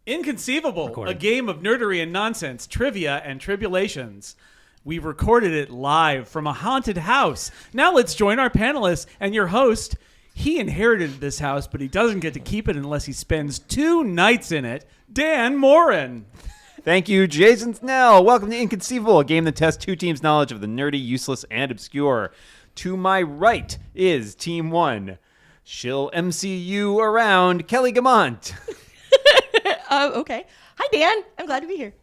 Inconceivable, a game of nerdery and nonsense, trivia and tribulations. We recorded it live from a haunted house. Now let's join our panelists and your host. He inherited this house, but he doesn't get to keep it unless he spends 2 nights in it. Dan Morin. Thank you, Jason Snell. Welcome to Inconceivable, a game that tests 2 teams' knowledge of the nerdy, useless, and obscure. To my right is Team 1. She'll MCU around Kelly Guimont. Okay. Hi, Dan. I'm glad to be here.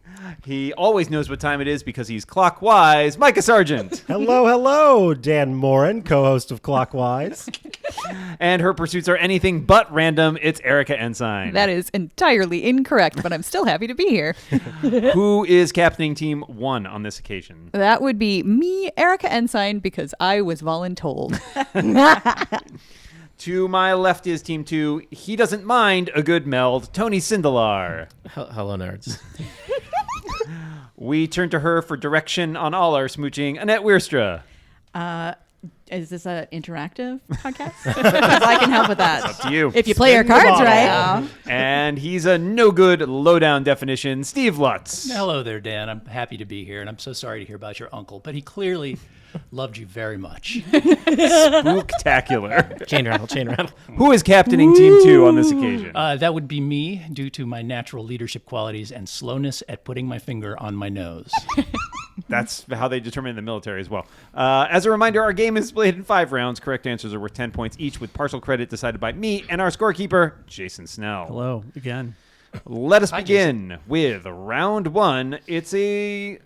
He always knows what time it is because he's clockwise. Mikah Sargent. Hello, Dan Morin, co-host of Clockwise. And her pursuits are anything but random. It's Erika Ensign. That is entirely incorrect, but I'm still happy to be here. Who is captaining Team 1 on this occasion? That would be me, Erika Ensign, because I was voluntold. To my left is Team 2. He doesn't mind a good meld. Tony Sindelar. Hello, nerds. We turn to her for direction on all our smooching. Annette Wierstra. Is this an interactive podcast? 'Cause I can help with that. Up to you. If you play your cards right. And he's a no good low-down definition. Steve Lutz. Hello there, Dan. I'm happy to be here, and I'm so sorry to hear about your uncle, but he clearly loved you very much. Spooktacular. Chain rattle. Who is captaining Team 2 on this occasion? That would be me, due to my natural leadership qualities and slowness at putting my finger on my nose. That's how they determine in the military as well. As a reminder, our game is split in 5 rounds. Correct answers are worth 10 points each, with partial credit decided by me and our scorekeeper, Jason Snell. Hello again. Let us begin with round 1. It's a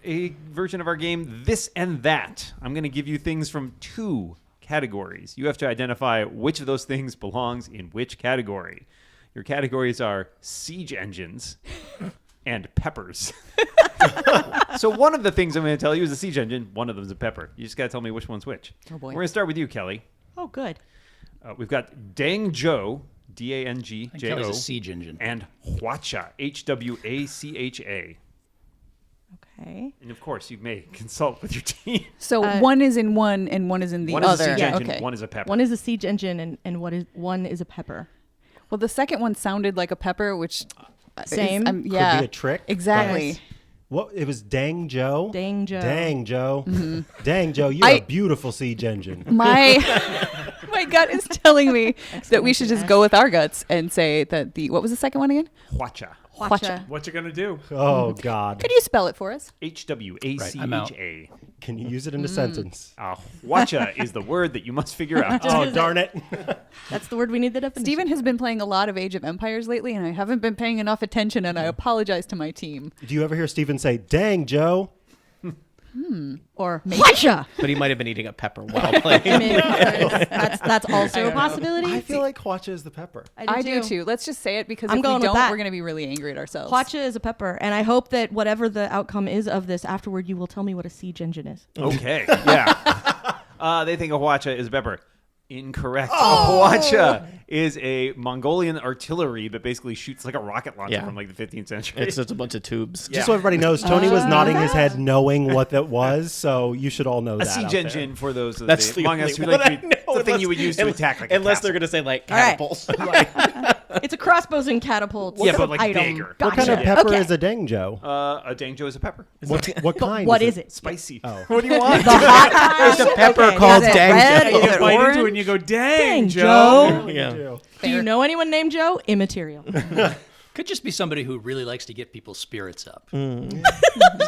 version of our game, This and That. I'm going to give you things from 2 categories. You have to identify which of those things belongs in which category. Your categories are siege engines and peppers. So one of the things I'm going to tell you is a siege engine. One of them is a pepper. You just got to tell me which one's which. Oh, boy. We're going to start with you, Kelly. Oh, good. We've got Dang Joe, Kelly's D-A-N-G-J-O, a siege engine. and Hwacha, H-W-A-C-H-A. Okay. And of course, you may consult with your team. So one is in one and one is in the One other. is a siege engine, Okay. one is a pepper. One is a siege engine and one is a pepper. Well, the second one sounded like a pepper, which Same. yeah, Could be a trick. Exactly. Yes. What? It was Dang Joe? Dang Joe. Dang Joe. Dang Joe, you're a beautiful siege engine. My gut is telling me that we should just go with our guts and say that what was the second one again? Hwacha. Hwacha. What you gonna do? Oh, God. Could you spell it for us? H-W-A-C-H-A. Can you use it in a sentence? Hwacha is the word that you must figure out. Oh, darn it. That's the word we need the definition. Steven has been playing a lot of Age of Empires lately, and I haven't been paying enough attention, and I apologize to my team. Do you ever hear Steven say, Dang Joe? Or Hwacha. But he might have been eating a pepper while playing. I mean, that's also a possibility. I feel like Hwacha is the pepper. I do too. Let's just say it because I'm if going we with don't, that. we're going to be really angry at ourselves. Hwacha is a pepper, and I hope that whatever the outcome is of this afterward, you will tell me what a siege engine is. Okay, yeah. They think a Hwacha is a pepper. Incorrect. Hwacha is a Mongolian artillery that basically shoots like a rocket launcher from like the 15th century. It's just a bunch of tubes. Just so everybody knows, Tony was nodding his head knowing what that was, so you should all know A that. siege engine for those That's the among only us who one like I to, know, it's the thing you would use to attack like a unless castle. they're going to say, like, All right. catapults. It's a crossbows and catapults. Yeah, but like item. bigger. What kind of Gotcha. pepper Okay. is a Dang Joe? A Dangjo is a pepper. What kind? What is it? Spicy. Oh. What do you want? The hot kind? It's a pepper Okay. called Is it Dang red? Joe. Is You it bite into it orange? and you go, Dang, dang, Joe. Joe. Yeah. Do you know anyone named Joe? Immaterial. Could just be somebody who really likes to get people's spirits up. He's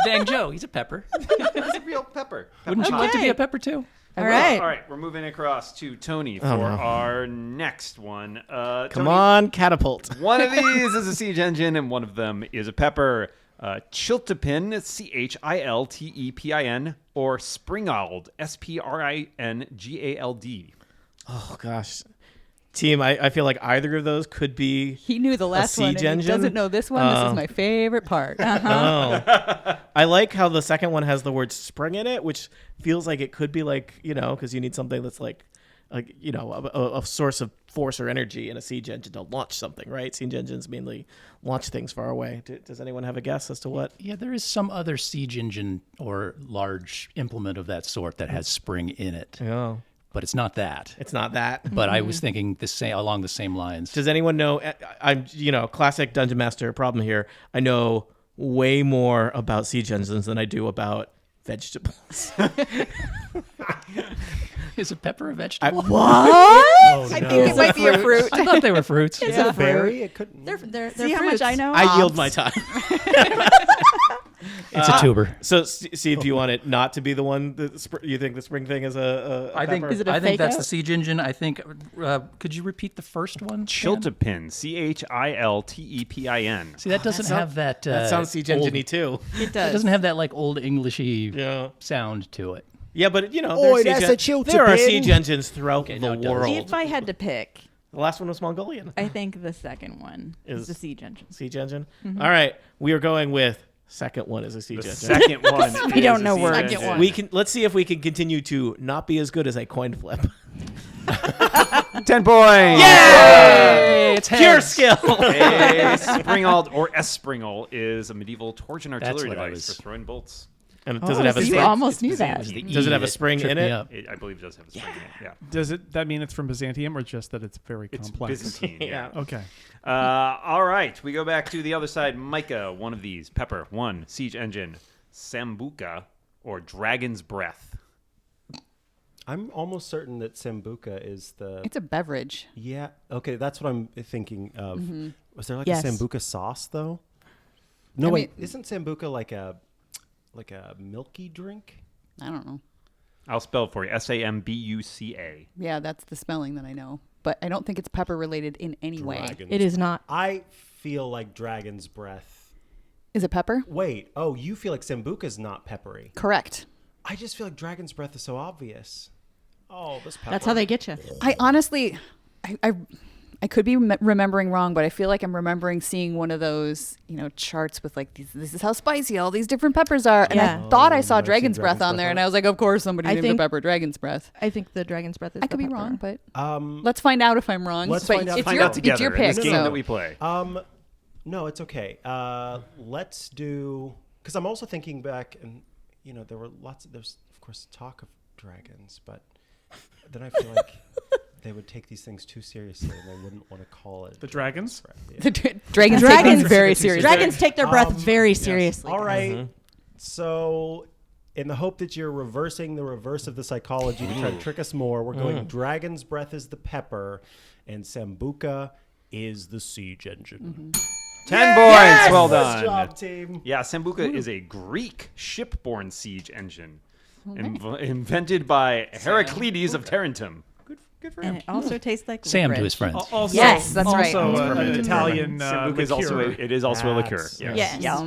Dang Joe. He's a pepper. It's a real pepper. Wouldn't you like to be a pepper, too? All right. All right, we're moving across to Tony for no. our next one. Come Tony, on, catapult. One of these is a siege engine, and one of them is a pepper. Chiltepin, Chiltepin, or Springald, Springald. Oh, gosh. Team, I feel like either of those could be... He knew the last one, siege and engine? he doesn't know this one. This is my favorite part. Oh. I like how the second one has the word spring in it, which feels like it could be like, because you need something that's like a source of force or energy in a siege engine to launch something, right? Siege engines mainly launch things far away. Does anyone have a guess as to what? Yeah, there is some other siege engine or large implement of that sort that has spring in it. Oh. but it's not that. It's not that. But I was thinking along the same lines. Does anyone know? I'm, classic Dungeon Master problem here. I know way more about siege engines than I do about vegetables. Is a pepper a vegetable? What? Oh, no. I think it might be a fruit. I thought they were fruits. It's Yeah, a fruit. berry. It couldn't. They're See how fruits. much I know? I yield my time. It's a tuber. So, Steve, do you want it not to be the one that you think the spring thing is a I think pepper? Is it a I think fake that's out? the siege engine. I think. Could you repeat the first one? Dan? Chiltepin, Chiltepin. See, that doesn't have that. that sounds siege engine-y too. It It does. doesn't have that like old Englishy Yeah. sound to it. Yeah, but there Oi, that's a there are Chiltepin. siege engines throughout Okay, the no, it doesn't. world. If I had to pick, The last one was Mongolian. I think the second one Is- is the siege engine. Siege engine. All right, we are going with second one is a siege The engine. second one. We don't is know a words. siege Second engine. We can let's see if we can continue to not be as good as a coin flip. 10 points. Hey, it's Pure heads. skill. A springald or espringal is a medieval torch and That's artillery what I device was- for throwing bolts. And does it have a you spring? almost knew It that. was the Does it E have a that spring tripped in me it? up. I believe it does have a spring in it. Yeah. Does that mean it's from Byzantium or just that it's very It's complex? Byzantine. Yeah. Okay. All right. We go back to the other side. Micah, one of these. Pepper, one. Siege engine. Sambuca or Dragon's Breath. I'm almost certain that Sambuca is the. It's a beverage. Yeah. Okay, that's what I'm thinking of. Was there like Yes. a Sambuca sauce though? No, I wait. mean- Isn't Sambuca like a milky drink? I don't know. I'll spell it for you. Sambuca. Yeah, that's the spelling that I know. But I don't think it's pepper related in any way. Dragon's- It is not. I feel like Dragon's Breath. Is it pepper? Wait. Oh, you feel like Sambuca's not peppery. Correct. I just feel like Dragon's Breath is so obvious. Oh, this pepper. That's how they get you. I honestly, I could be remembering wrong, but I feel like I'm remembering seeing one of those, charts with like this is how spicy all these different peppers are, and Yeah. I thought I Oh, saw I've seen Dragon's Breath Dragon's on there, Breath and on- I was like, of course somebody I named think- the pepper Dragon's Breath. I think the Dragon's Breath is I the could be pepper. wrong, but Um, let's find out if I'm wrong. Let's But find out. It's Find your, out together it's your in pick. this game so. that we play. no, it's okay. Let's do because I'm also thinking back, and there were there's of course talk of dragons, but then I feel like they would take these things too seriously, and they wouldn't want to call it The dragons? Yeah. The dragons take Dragons- things very seriously. Dragons take their breath very seriously. All right. So, in the hope that you're reversing the reverse of the psychology to try to trick us more, we're going Dragon's Breath is the pepper, and Sambuca is the siege engine. 10 points. Well Nice done. job, team. Yeah, Sambuca is a Greek shipborne siege engine invented by Heraclides of Tarentum. Good for And him. it also tastes like Sam to licorice. his friends. Also, Yes, that's right. Also, That's an right. Italian Sambuca is also a liqueur. That's- Yes. Yes.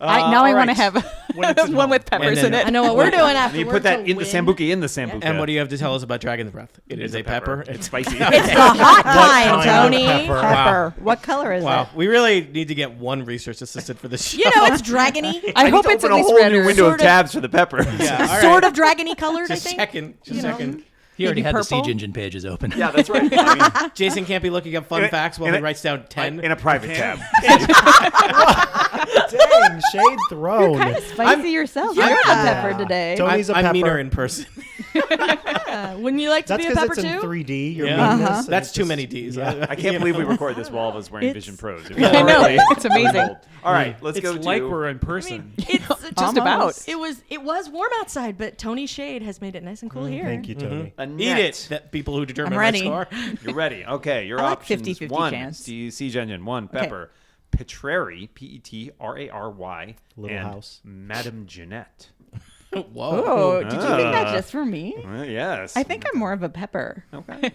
Now All I want to right. have When it's one with And peppers then- in it. I know what we're doing after. And you put that in the Sambuca in the Sambuca. And what do you have to tell us about Dragon's Breath? It is a pepper. It's spicy. It's the hot kind, kind of Tony. pepper? Pepper. What color is Wow, it? we really need to get one research assistant for this show. It's dragony. I hope need to it's at open a least whole red new or window of sort of- tabs for the pepper. Yeah, all right. Sort of dragony colored, Just I think. checking. Just checking. He already Maybe had the purple? siege engine pages open. Yeah, that's right. I mean, Jason can't be looking up fun In a- facts while in he a- writes down 10. in a private tab. Dang, shade thrown. Kind of spicy yourself. You're the pepper today. Tony's a pepper. I'm meaner in person. Wouldn't you like to That's be a because pepper it's in too? 3D. Your Yeah. meanness, and That's it's too just- many D's. Yeah. I can't believe we recorded this while I was wearing It's- Vision Pros. I know. It's amazing. All right, let's It's go like to... we're in person. It's Just about. Almost. It was warm outside, but Tony's shade has made it nice and cool here. Thank you, Tony. Annette. Eat it, that people who determine I'm my ready. score. You're ready. Okay, your I like options. 50-50 one, chance. siege engine. One, pepper. Petrary, Petrary, Little and house. Madame Jeanette. Whoa. Oh, did you think that Ah. just for me? Yes. I think I'm more of a pepper, Okay.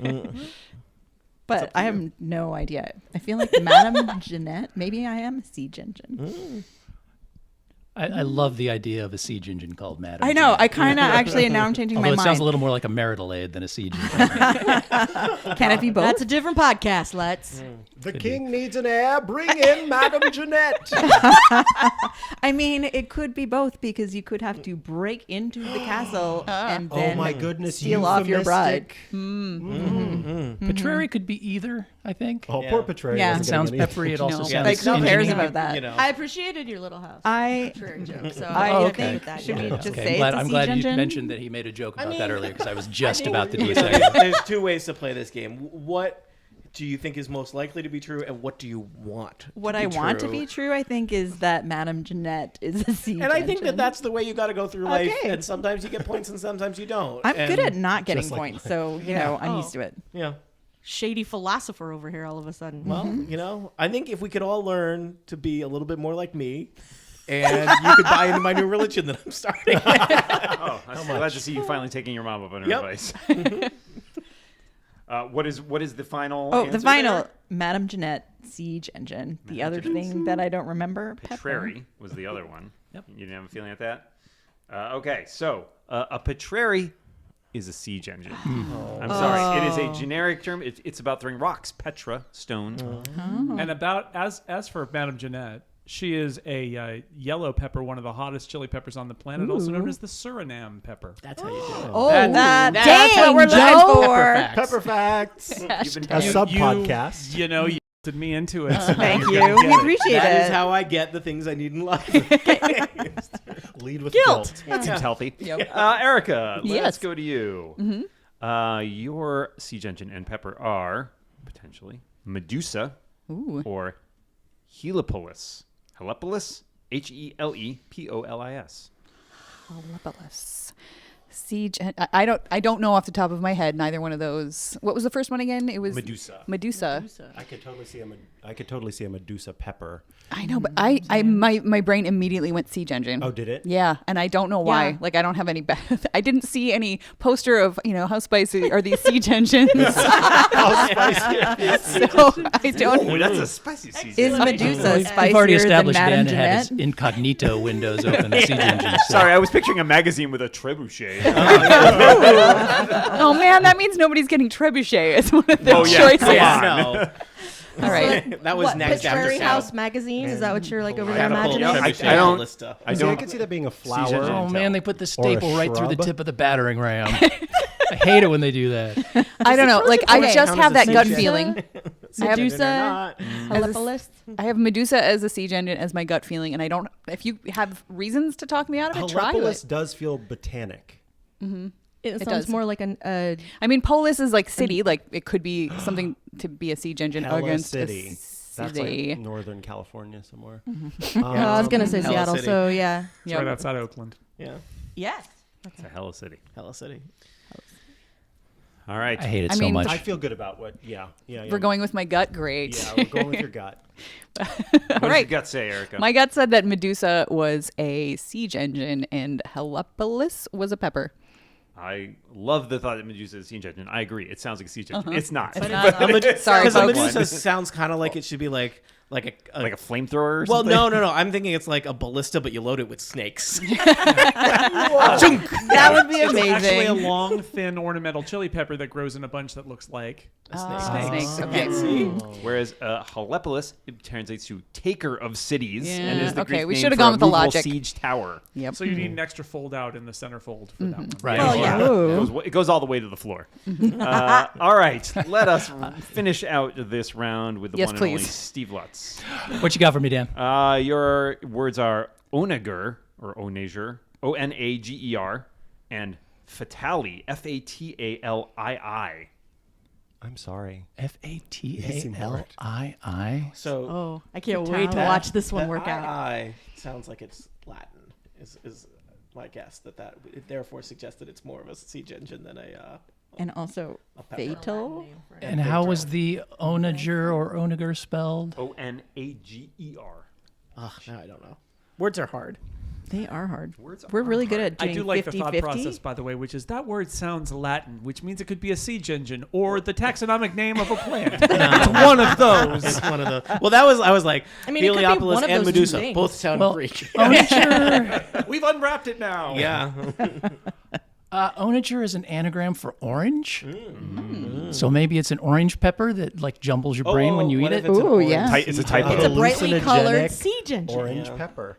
but I have no idea. I feel like Madame Jeanette. Maybe I am a siege engine. I love the idea of a siege engine called Madame. I know. Jeanette. I kind of actually now I'm changing Although my it mind. sounds a little more like a marital aid than a siege engine. Can it be both? That's a different podcast, Let's. The king needs an heir. Bring in Madame Jeanette. I mean, it could be both because you could have to break into the castle and Oh then my goodness, steal off your bride. euphemistic. Petrary could be either. I think. Oh, Yeah. poor Petraeus. Yeah. It isn't sounds getting any- peppery. It also No. sounds Like, who cares engineered. about that? You know. I appreciated your little house. I Trick joke. So I I'll think with that. should we yeah. just Okay, say I'm it's a glad siege you engine? mentioned that he made a joke about that earlier because I was just I think, about to do you the know, same. there's two ways to play this game. What do you think is most likely to be true, and what do you want? What to I be want to true? be true, I think, is that Madame Jeanette is a siege And I think that engine. that's the way you got to go through life. Okay. And sometimes you get points, and sometimes you don't. I'm good And- at not getting just like points, so you know I'm Oh. used to it. Yeah. Shady philosopher over here all of a sudden. Well, you know, I think if we could all learn to be a little bit more like me, and you could buy into my new religion that I'm starting. Oh, I'm glad to see you finally taking your mom up on her Yep. advice. What is the final? Oh, the answer final there? Madame Jeanette siege engine. The other thing that I don't remember. Pepper. Petrary was the other one. Yep. You didn't have a feeling at that? Okay, so a Petrary is a siege engine. I'm sorry. It is a generic term. It's about throwing rocks, Petra, stone. And about as for Madame Jeanette, she is a yellow pepper, one of the hottest chili peppers on the planet, also known as the Suriname pepper. That's how you do it. Oh, That's that's how what we're Joe- looking for. Pepper facts. You've been A talking- sub podcast. You know, you did me into it. so now Thank you're you. gonna We get it. appreciate That it. is how I get the things I need in life. Lead with Guilt. guilt. That seems healthy. Yep. Erica, let's Yes. go to you. Your siege engine and pepper are potentially Medusa Ooh. or Helepolis. Helepolis? Helepolis. Helepolis. Siege. I don't know off the top of my head. Neither one of those. What was the first one again? It was Medusa. Medusa. I could totally see a Medusa pepper. I know, but my brain immediately went siege engine. Oh, did it? Yeah, and I don't know why. Yeah. Like I don't have any. I didn't see any poster of how spicy are these siege engines. How spicy it is. So I don't. Oh, that's a spicy siege Is engine. Medusa We've spicier already than established Madame Dan had his Jeanette? incognito windows open to siege engines. So. Sorry, I was picturing a magazine with a trebuchet. Oh man, that means nobody's getting trebuchet as one of the Oh, yeah. choices. Come Yeah, on. no. All right. That was What, next after Petrary South. House magazine? Is that what you're like over there Catapult imagining? trebuchet I don't- ballista. I See, I don't. could see that being a Siege engine. flower. Oh man, they put the Or a staple right through the shrub. tip of the battering ram. I hate it when they do that. I don't know. Like I Okay. just have that gut Medusa. feeling. I have, Medusa, As a- Helepolis. I have Medusa as a siege engine as my gut feeling, and I don't. If you have reasons to talk me out of it, try Helepolis it. does feel botanic. It sounds does. more like an. I mean, Polis is like city. Like it could be something to be a siege engine Hella against City. a That's city. like Northern California somewhere. I was gonna say Hella Seattle, City. so yeah. It's Yep. right outside Oakland. Yeah. Yes. It's a hella city. Hella City. All right. I hate it I so mean, much. I feel good about what. Yeah. We're going with my gut. Great. Yeah, we're going with your gut. What does your right. gut say, Erica? My gut said that Medusa was a siege engine and Helepolis was a pepper. I love the thought that Medusa is a siege engine. I agree. It sounds like a siege engine. It's not. It's not. Sorry, Because folks. Medusa sounds kind of like it should be like like a flamethrower or well, something? no. I'm thinking it's like a ballista, but you load it with snakes. That would be It's actually a amazing. long, thin, ornamental chili pepper that grows in a bunch that looks like Snakes. Okay. Whereas Helepolis, it translates to taker of cities and Yeah, is the okay, Greek we name should've for gone a with the movable logic. siege tower. Yep. So you need an extra fold out in the center fold for that one. Right. Well, yeah. It goes all the way to the floor. All right. Let us finish out this round with the Yes, one and only please. Steve Lutz. What you got for me, Dan? Your words are onager or onager, O-N-A-G-E-R, and fatali, F-A-T-A-L-I-I. I'm sorry. F-A-T-A-L-I-I. So Oh, I can't wait to watch this one work out. I sounds like it's Latin. Is my guess that it therefore suggests that it's more of a siege engine than a. And also pepper. fatal. And how was the onager or onager spelled? O-N-A-G-E-R. Now I don't know. Words are hard. They are hard. Words We're are really good hard. at doing I do like the thought 50-50. process, by the way, which is that word sounds Latin, which means it could be a siege engine or the taxonomic name of a plant. It's one of those. It's one of the. Well, I was like, I mean, it could be Heliopolis one of and those two Medusa things. both sound Well, Greek. Onager, We've unwrapped it now. Yeah. onager is an anagram for orange. So maybe it's an orange pepper that like jumbles your brain when you eat it. Ooh, yeah. It's a type It's a of brightly colored hallucinogenic siege engine. orange pepper.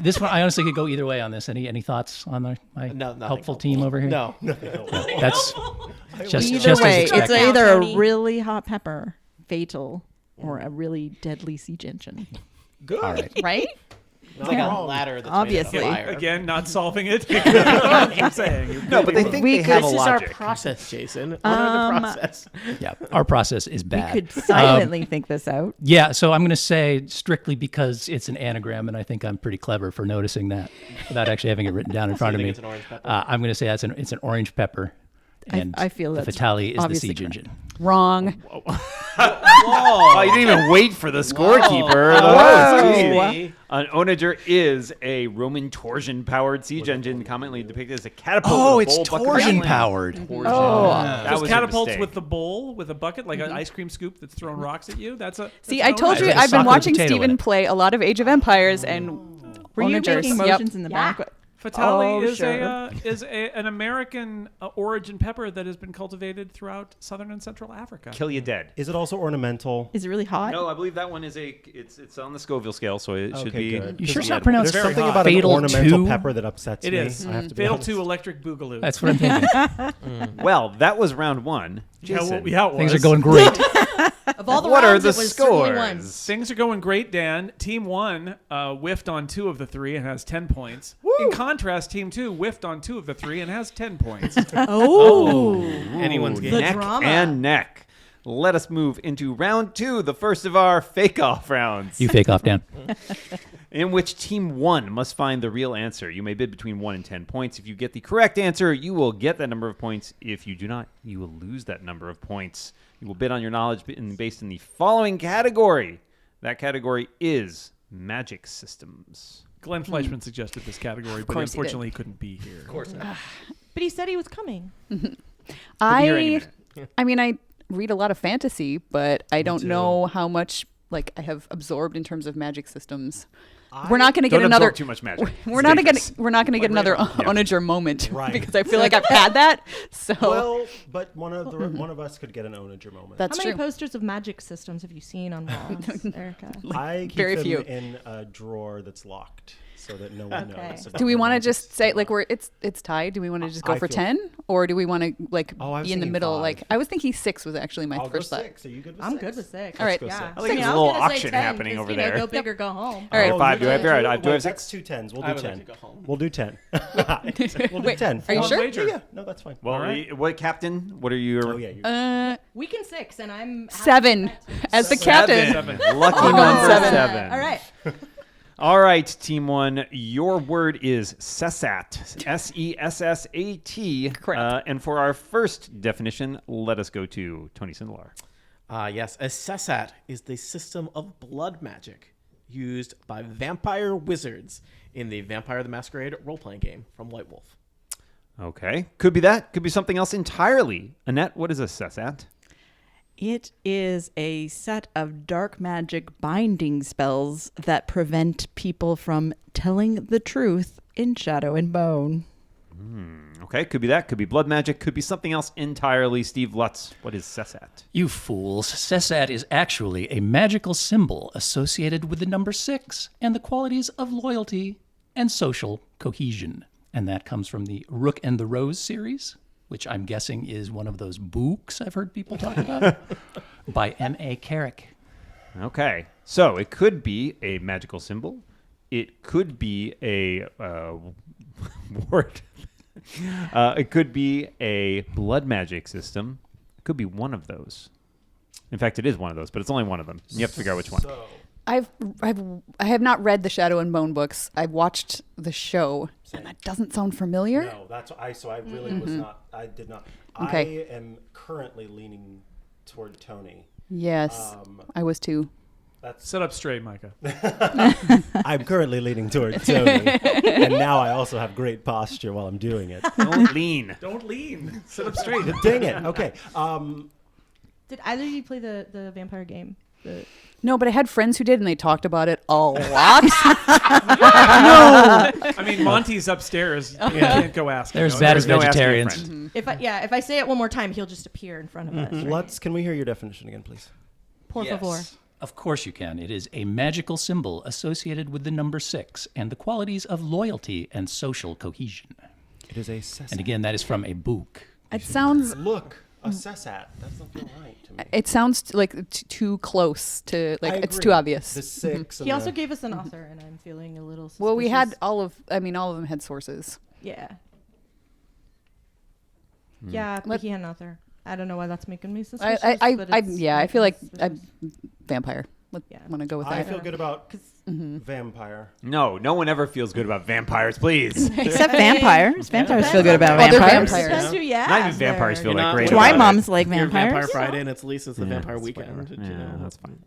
This one, I honestly could go either way on this. Any thoughts on my No, nothing helpful helpful. team over here? No. That's just Either just way, as it's expected. either Tony. a really hot pepper, fatal, or a really deadly siege engine. Good. All right. Right? It's like a ladder that's Obviously. made out of fire. Again, not solving it. You're saying. No, but they think We they could- have a This is our logic. process, Jason. Honor the process. Yeah, our process is We bad. could silently think this out. Yeah, so I'm going to say strictly because it's an anagram, and I think I'm pretty clever for noticing that without actually having it written down in front of think me. it's an orange pepper? I'm going to say it's an orange pepper, and I feel the that's fatale is the obviously siege correct. engine. Wrong. Oh, you didn't even wait for the scorekeeper. Whoa. An onager is a Roman torsion-powered siege engine, commonly depicted as a catapult. Oh, with a it's bowl, bucket, torsion and sling. powered. Oh. That Those was a catapults mistake. with the bowl, with a bucket, like an ice cream scoop that's throwing rocks at you. That's a. See, that's I told an you onager. Like a I've been sock with a watching potato in Steven it. play a lot of Age of Empires and Were you onagers. making Yep. motions in the back? Fatale Oh, is sure. an American origin pepper that has been cultivated throughout southern and central Africa. Kill you dead. Is it also ornamental? Is it really hot? No, I believe that one is it's on the Scoville scale, so it should Okay, be. good. You sure it's Yeah. not pronounced There's very something hot. about an Fatal ornamental 2? pepper that upsets It me. is. I have to be Fatal honest. 2 electric boogaloo. That's what I'm thinking. Well, that was round one. Jason, yeah, it Things was. are going great. Of all the what are rounds, the it was certainly one. scores? Things are going great, Dan. Team 1 whiffed on 2 of the 3 and has 10 points. In contrast, Team 2 whiffed on 2 of the 3 and has 10 points. Oh. Anyone's game. The Neck drama. and neck. Let us move into round 2, the first of our fake-off rounds, You fake off, Dan. in which Team 1 must find the real answer. You may bid between 1 and 10 points. If you get the correct answer, you will get that number of points. If you do not, you will lose that number of points. You will bid on your knowledge based in the following category. That category is magic systems. Glenn Fleischman suggested this category, but course he did. unfortunately he couldn't be here. Of course not. But he said he was coming. Could be here any minute. I mean, I read a lot of fantasy, but I don't know how much like I have absorbed in terms of magic systems. We're not going to get Don't another. absorb too much magic. We're It's not going dangerous. to. We're not going to get another onager moment Right. because I feel like I've had that. So Well, but one of us could get an onager moment. that's How many true. posters of magic systems have you seen on walls, Erica? I keep very them few. in a drawer that's locked so that no one Okay. knows. about Do we my want to magic just say system. like it's tied? Do we want to just go I for feel- 10, or do we want to like Oh, I was be in the thinking middle? 5. Like I was thinking 6 was actually my I'll go first thought. 6. Are you good with I'm 6? good with 6. All right. Let's go Yeah. 6. I think there's a was little gonna say auction 10, happening 'cause, over you know, there. Go big or go home. All right. 5. Do I have your? Do I Wait, have that's 6? 2 10s. We'll I do would like 10. to go home. We'll do 10. We'll do Wait, 10. are you Full sure? wager. Yeah, no, that's fine. Well, what captain? What are your? Oh yeah, you We can 6, and I'm 7 as the captain. Lucky going number 7. 7. All right. All right, Team 1. Your word is Sessat. S-E-S-S-A-T. Correct. And for our first definition, let us go to Tony Sindelar. Yes, a Sessat is the system of blood magic used by vampire wizards in the Vampire the Masquerade role-playing game from White Wolf. Okay. Could be that. Could be something else entirely. Annette, what is a Sessat? It is a set of dark magic binding spells that prevent people from telling the truth in Shadow and Bone. Okay, could be that. Could be blood magic. Could be something else entirely. Steve Lutz, what is Sessat? You fools. Sessat is actually a magical symbol associated with the number 6 and the qualities of loyalty and social cohesion. And that comes from the Rook and the Rose series, which I'm guessing is one of those books I've heard people talk about, by M.A. Carrick. Okay, so it could be a magical symbol. It could be a word. It could be a blood magic system. It could be one of those. In fact, it is one of those, but it's only one of them. You have to figure out which one. I have not read the Shadow and Bone books. I've watched the show, and that doesn't sound familiar. No, that's so I really was not. I did not. Okay. I am currently leaning toward Tony. Yes, I was too. That's Sit up straight, Micah. I'm currently leaning toward Tony, and now I also have great posture while I'm doing it. Don't lean. Don't lean. Sit up straight. Dang it. Okay. Did either of you play the vampire game? No, but I had friends who did, and they talked about it a lot. I mean, Monty's upstairs. You can't go ask. They're as him. bad as no asking a vegetarians. friend. If I say it one more time, he'll just appear in front of us. Right? Can we hear your definition again, please? Por favor. Of course you can. It is a magical symbol associated with the number 6 and the qualities of loyalty and social cohesion. It is a cessat. And again, that is from a book. It sounds Look, a cessat. That doesn't feel right to me. it sounds like too close to I it's agree. too obvious. The 6. He also gave us an author, and I'm feeling a little suspicious. Well, we had all of them had sources. Yeah. Yeah, but he had an author. I don't know why that's making me suspicious. but it's I feel like suspicious. vampire. Yeah. Want to go with I that? feel good about 'Cause vampire. No one ever feels good about vampires, please. Except vampires. Vampires feel good about Well, they're vampires. vampires. Depends who you Not even ask vampires there. feel You're like not- great. Why My about it. mom's like You're vampires. Vampire Friday, and it's Lisa's the Yeah, Vampire it's Weekend. whatever. Did you know? That's fine.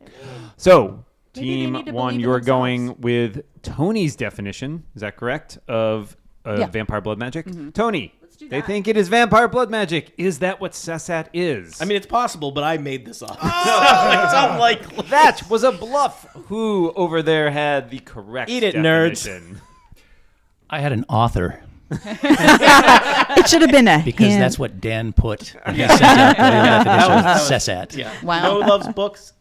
So, Maybe they team need to 1, believe in you're themselves. going with Tony's definition. Is that correct? Of Yeah. vampire blood magic? Tony, do they that. think it is vampire blood magic. Is that what cessat is? I mean, it's possible, but I made this up. It's unlikely. that was a bluff. Who over there had the correct Eat it, nerds. definition? I had an author It should have been a because hint. that's what Dan put when he sent out the definition of that was- cessat. Yeah. Wow. No loves books.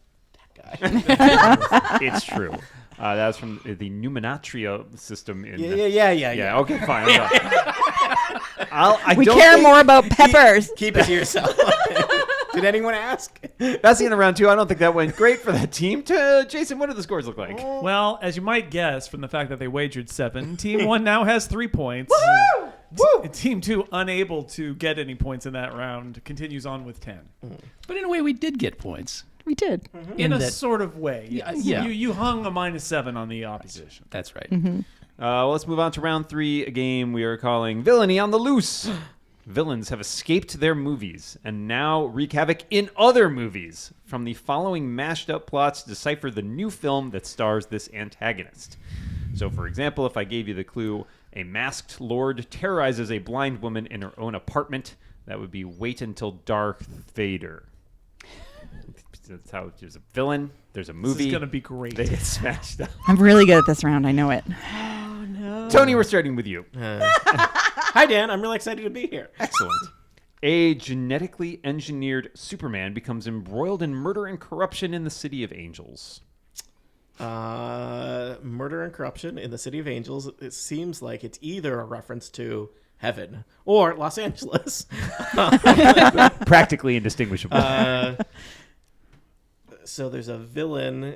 That guy. It's true. That was from the Numenatria system. In Yeah. Okay, fine. I we don't care think- more about peppers. Keep it to yourself. Did anyone ask? That's the end of round 2. I don't think that went great for that team. Jason, what do the scores look like? Well, as you might guess from the fact that they wagered 7, Team 1 now has 3 points. Team 2, unable to get any points in that round, continues on with 10. But in a way, we did get points. We did. In a that- sort of way, yes. Yeah. You hung a -7 on the opposition. That's right. Well, let's move on to round 3, a game we are calling Villainy on the Loose. Villains have escaped their movies and now wreak havoc in other movies. From the following mashed up plots, decipher the new film that stars this antagonist. So, for example, if I gave you the clue, a masked lord terrorizes a blind woman in her own apartment, that would be Wait Until Darth Vader. That's how there's a villain, there's a movie. This is going to be great. They get smashed up. I'm really good at this round. I know it. Tony, we're starting with you. Hi, Dan. I'm really excited to be here. Excellent. A genetically engineered Superman becomes embroiled in murder and corruption in the City of Angels. Murder and corruption in the City of Angels. It seems like it's either a reference to heaven or Los Angeles. Practically indistinguishable. So there's a villain.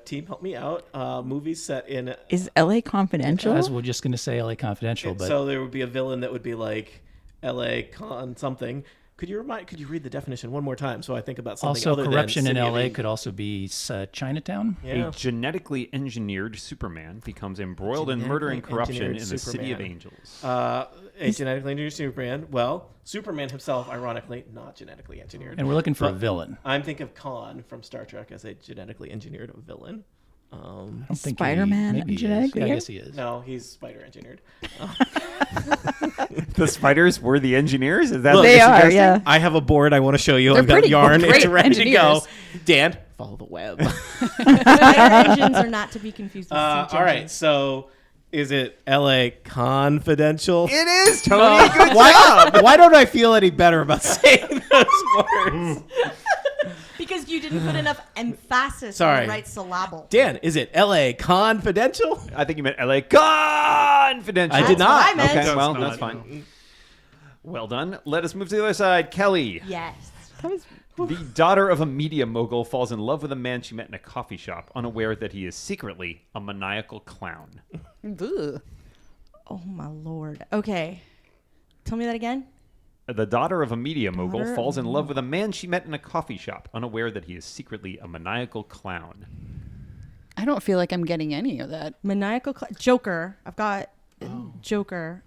Team, help me out. Movie set in. Is LA Confidential? As we're just going to say LA Confidential, but So there would be a villain that would be like L.A. Con something. Could you read the definition one more time so I think about something also other corruption than in City of LA Angels? could also be Chinatown. Yeah. A genetically engineered Superman becomes embroiled in murder and Genetically corruption in engineered the City of Superman. Angels. A genetically engineered Superman. Well, Superman himself, ironically, not genetically engineered. And we're looking for a But villain. I'm thinking of Khan from Star Trek as a genetically engineered villain. I don't think Spider-Man maybe he is. genetically Yeah, I engineered? guess he is. No, he's spider engineered. The spiders were the engineers? Is that Look, what They you're are, suggesting? yeah. I have a board I want to show you. They're I've got pretty yarn. great It's ready to go. engineers. Dan, follow the web. Fire engines are not to be confused with siege all right, engines. so is it L.A. Confidential? It is, Tony. Good why, job. why don't I feel any better about saying those words? Because you didn't put enough emphasis on Sorry. the right syllable. Dan, is it L.A. Confidential? I think you meant LA Confidential. I did That's not. what I meant. Okay, well, not. that's fine. Well done. Let us move to the other side. Kelly. Yes. The daughter of a media mogul falls in love with a man she met in a coffee shop, unaware that he is secretly a maniacal clown. Ugh. Oh my lord. Okay. Tell me that again. The daughter of a media mogul Daughter falls of in love with a man she met in a coffee shop, unaware that he is secretly a maniacal clown. I don't feel like I'm getting any of that. Maniacal Joker. I've got Joker.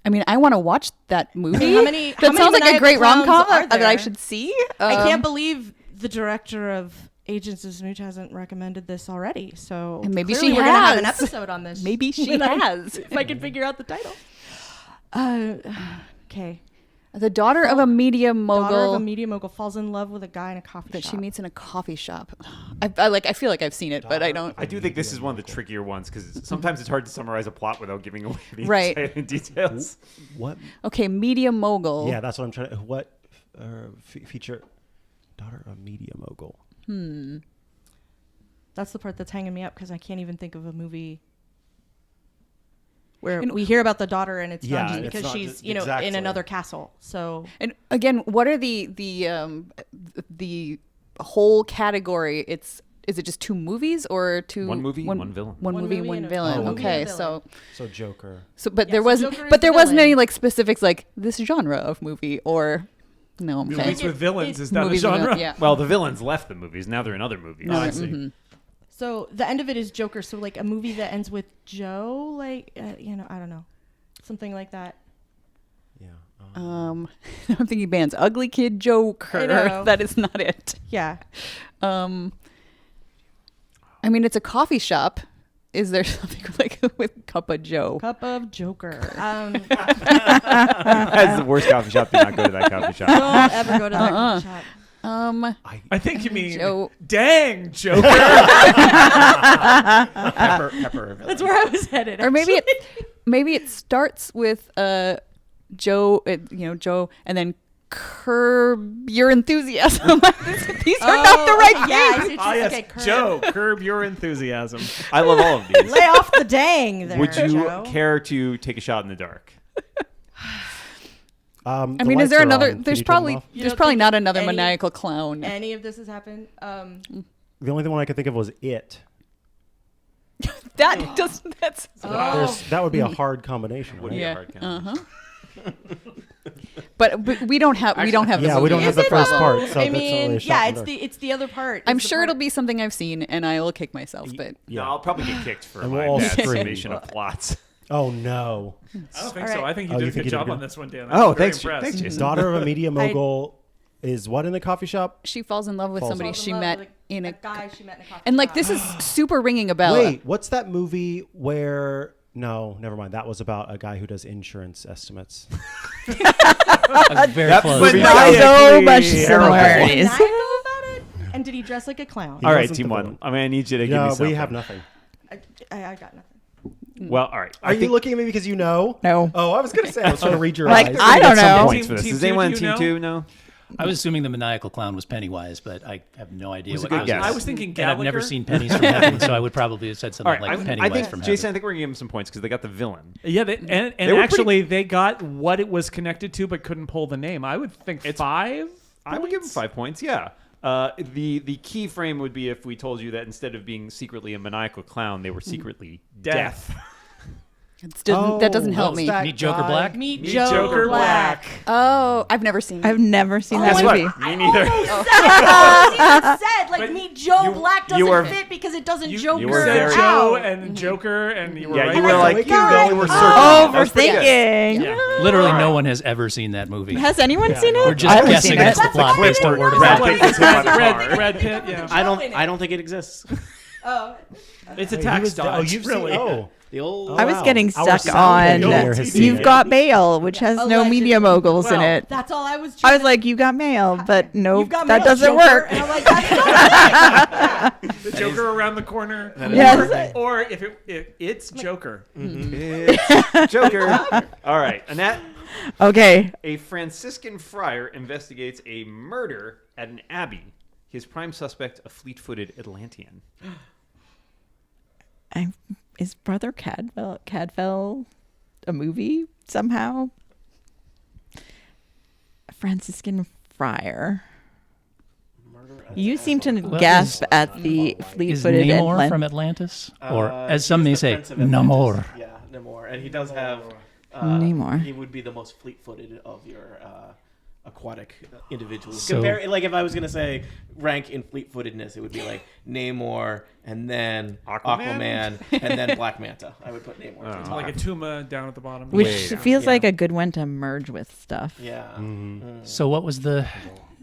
I mean, I want to watch that movie. How many- that how many sounds like a maniacal great rom com clowns are that I there? should see. I can't believe the director of Agents of Smooch hasn't recommended this already. So And maybe clearly she we're gonna have an has. episode on this. Maybe she When I- has. if I can figure out the title. Okay. The daughter of a media Daughter of mogul a media mogul falls in love with a guy in a coffee that shop. she meets in a coffee shop. I feel like I've seen it, but I don't. I do think this is one of the trickier ones because sometimes it's hard to summarize a plot without giving away the Right. entire details. What? Okay, media mogul. Yeah, that's what I'm trying to. What feature? Daughter of a media mogul. That's the part that's hanging me up because I can't even think of a movie where we hear about the daughter and it's not just because she's in another castle. So And again, what are the whole category? Is it just 2 movies or 2? One movie, one villain. One movie, one villain. Oh, Okay, villain. so Joker. but Yeah, there so wasn't Joker is but there the wasn't villain. any like specifics like this genre of movie or no. Okay. Movies with villains is that a Movies with- genre? yeah. Well, the villains left the movies. Now they're in other movies. Oh, I see. So the end of it is Joker. So like a movie that ends with Joe, like I don't know, something like that. Yeah. I'm thinking bands. Ugly Kid Joker. I know. That is not it. Yeah. I mean, it's a coffee shop. Is there something like with Cup of Joe? Cup of Joker. That's the worst coffee shop. Do not go to that coffee shop. Don't ever go to that coffee shop. I think you mean Joe. dang Joker. Pepper. That's where I was headed. Or maybe it starts with Joe, Joe, and then Curb Your Enthusiasm. These are not the right Yeah, I names. see what Ah, you're yes, saying. Curb. Joe, curb your enthusiasm. I love all of these. Lay off the dang there, Would you Joe. care to take a shot in the dark? I mean, is there another? There's probably You there's don't probably think not another any- maniacal clown. Any of this has happened? The only one I could think of was It. That doesn't. That's That would be a hard combination, right? Be a yeah. hard combination. But we don't have the Yeah, we movie. don't have Is the it first though? part. So I that's only mean, a shot in the dark. it's the other part. I'm is the sure part- it'll be something I've seen, and I will kick myself. But No, I'll probably get kicked for And my we'll all bad scream. summation of plots. Oh no! I don't think All so. right. I think you Oh, did you a think good you did job good? on this one, Dan. Oh, I'm very thanks, impressed. thanks, Jason. Daughter of a media mogul is what in the coffee shop? she falls in love with Falls somebody Falls she in love met with in a guy she met in a coffee and like shop. this is super ringing a bell. Wait, what's that movie where? No, never mind. That was about a guy who does insurance estimates. Very That close. movie- So much Terrible. similarities. Did I know about it? And did he dress like a clown? All right, wasn't team the one. villain. I mean, I need you to give me No, something. we have nothing. I got nothing. Well, all right. Are you looking at me because you know? No. Oh, I was gonna say I was trying to read your Like, eyes. I don't know. Points for this. Team Does two, anyone do you team know? 2 know? I was assuming the maniacal clown was Pennywise, but I have no idea Was a what good goes guess. in I it. was thinking And I've never Gallagher. seen Pennies from Heaven, so I would probably have said All something right, like I Pennywise think from Jason. I Heaven. think we're gonna give him some points because they got the villain. Yeah, and They were actually they got what it was connected to, but couldn't pull the name. I would think 5. I would give him 5 points. Yeah. The key frame would be if we told you that instead of being secretly a maniacal clown, they were secretly death. That doesn't help me. Meet Joker Black? Meet Meet Joe Joker Black. Oh, I've never seen. I've never seen Guess that what? movie. Me neither. said like But Meet Joe you- Black you doesn't were- fit because it doesn't you Joker were said very- Joe out. and Joker, and you were Yeah, right. you were like you were searching. Oh, That was pretty good. overthinking. Yeah. Literally no one has ever seen that movie. Has anyone seen it? We're just I haven't guessing seen as it. the plot based on word of Brad mouth. Pitt gets hit by the car. Brad Pitt, yeah. I don't think it exists. Oh, It's a Wait, tax he was- dodge. Oh, you've really. seen? Oh, The old. I was wow. getting Our stuck sound on engineer has seen You've it. Got Mail, which has no Allegedly. media moguls in Well, it. that's all I was. I trying was to- like, you got mail, but no, You've got that mail, doesn't Joker. work. And I'm like, that's not The Joker around the corner. Yes. Or if it's Joker. It's Joker. All right, Annette. Okay. A Franciscan friar investigates a murder at an abbey. His prime suspect, a fleet-footed Atlantean. Is Brother Cadfell a movie somehow? A Franciscan friar. You seem to Well, gasp at the Is fleet-footed Namor Atlant- from Atlantis? Or, as some may say, Namor. Yeah, Namor, and he does have. Namor. He would be the most fleet-footed of your aquatic individuals. So- Like if I was gonna say rank in fleet-footedness, it would be like Namor, and then Aquaman? and then Black Manta. I would put Namor. to the top. Like a Tuma down at the bottom. Which Way down. feels Yeah. like a good one to merge with stuff. Yeah. So what was the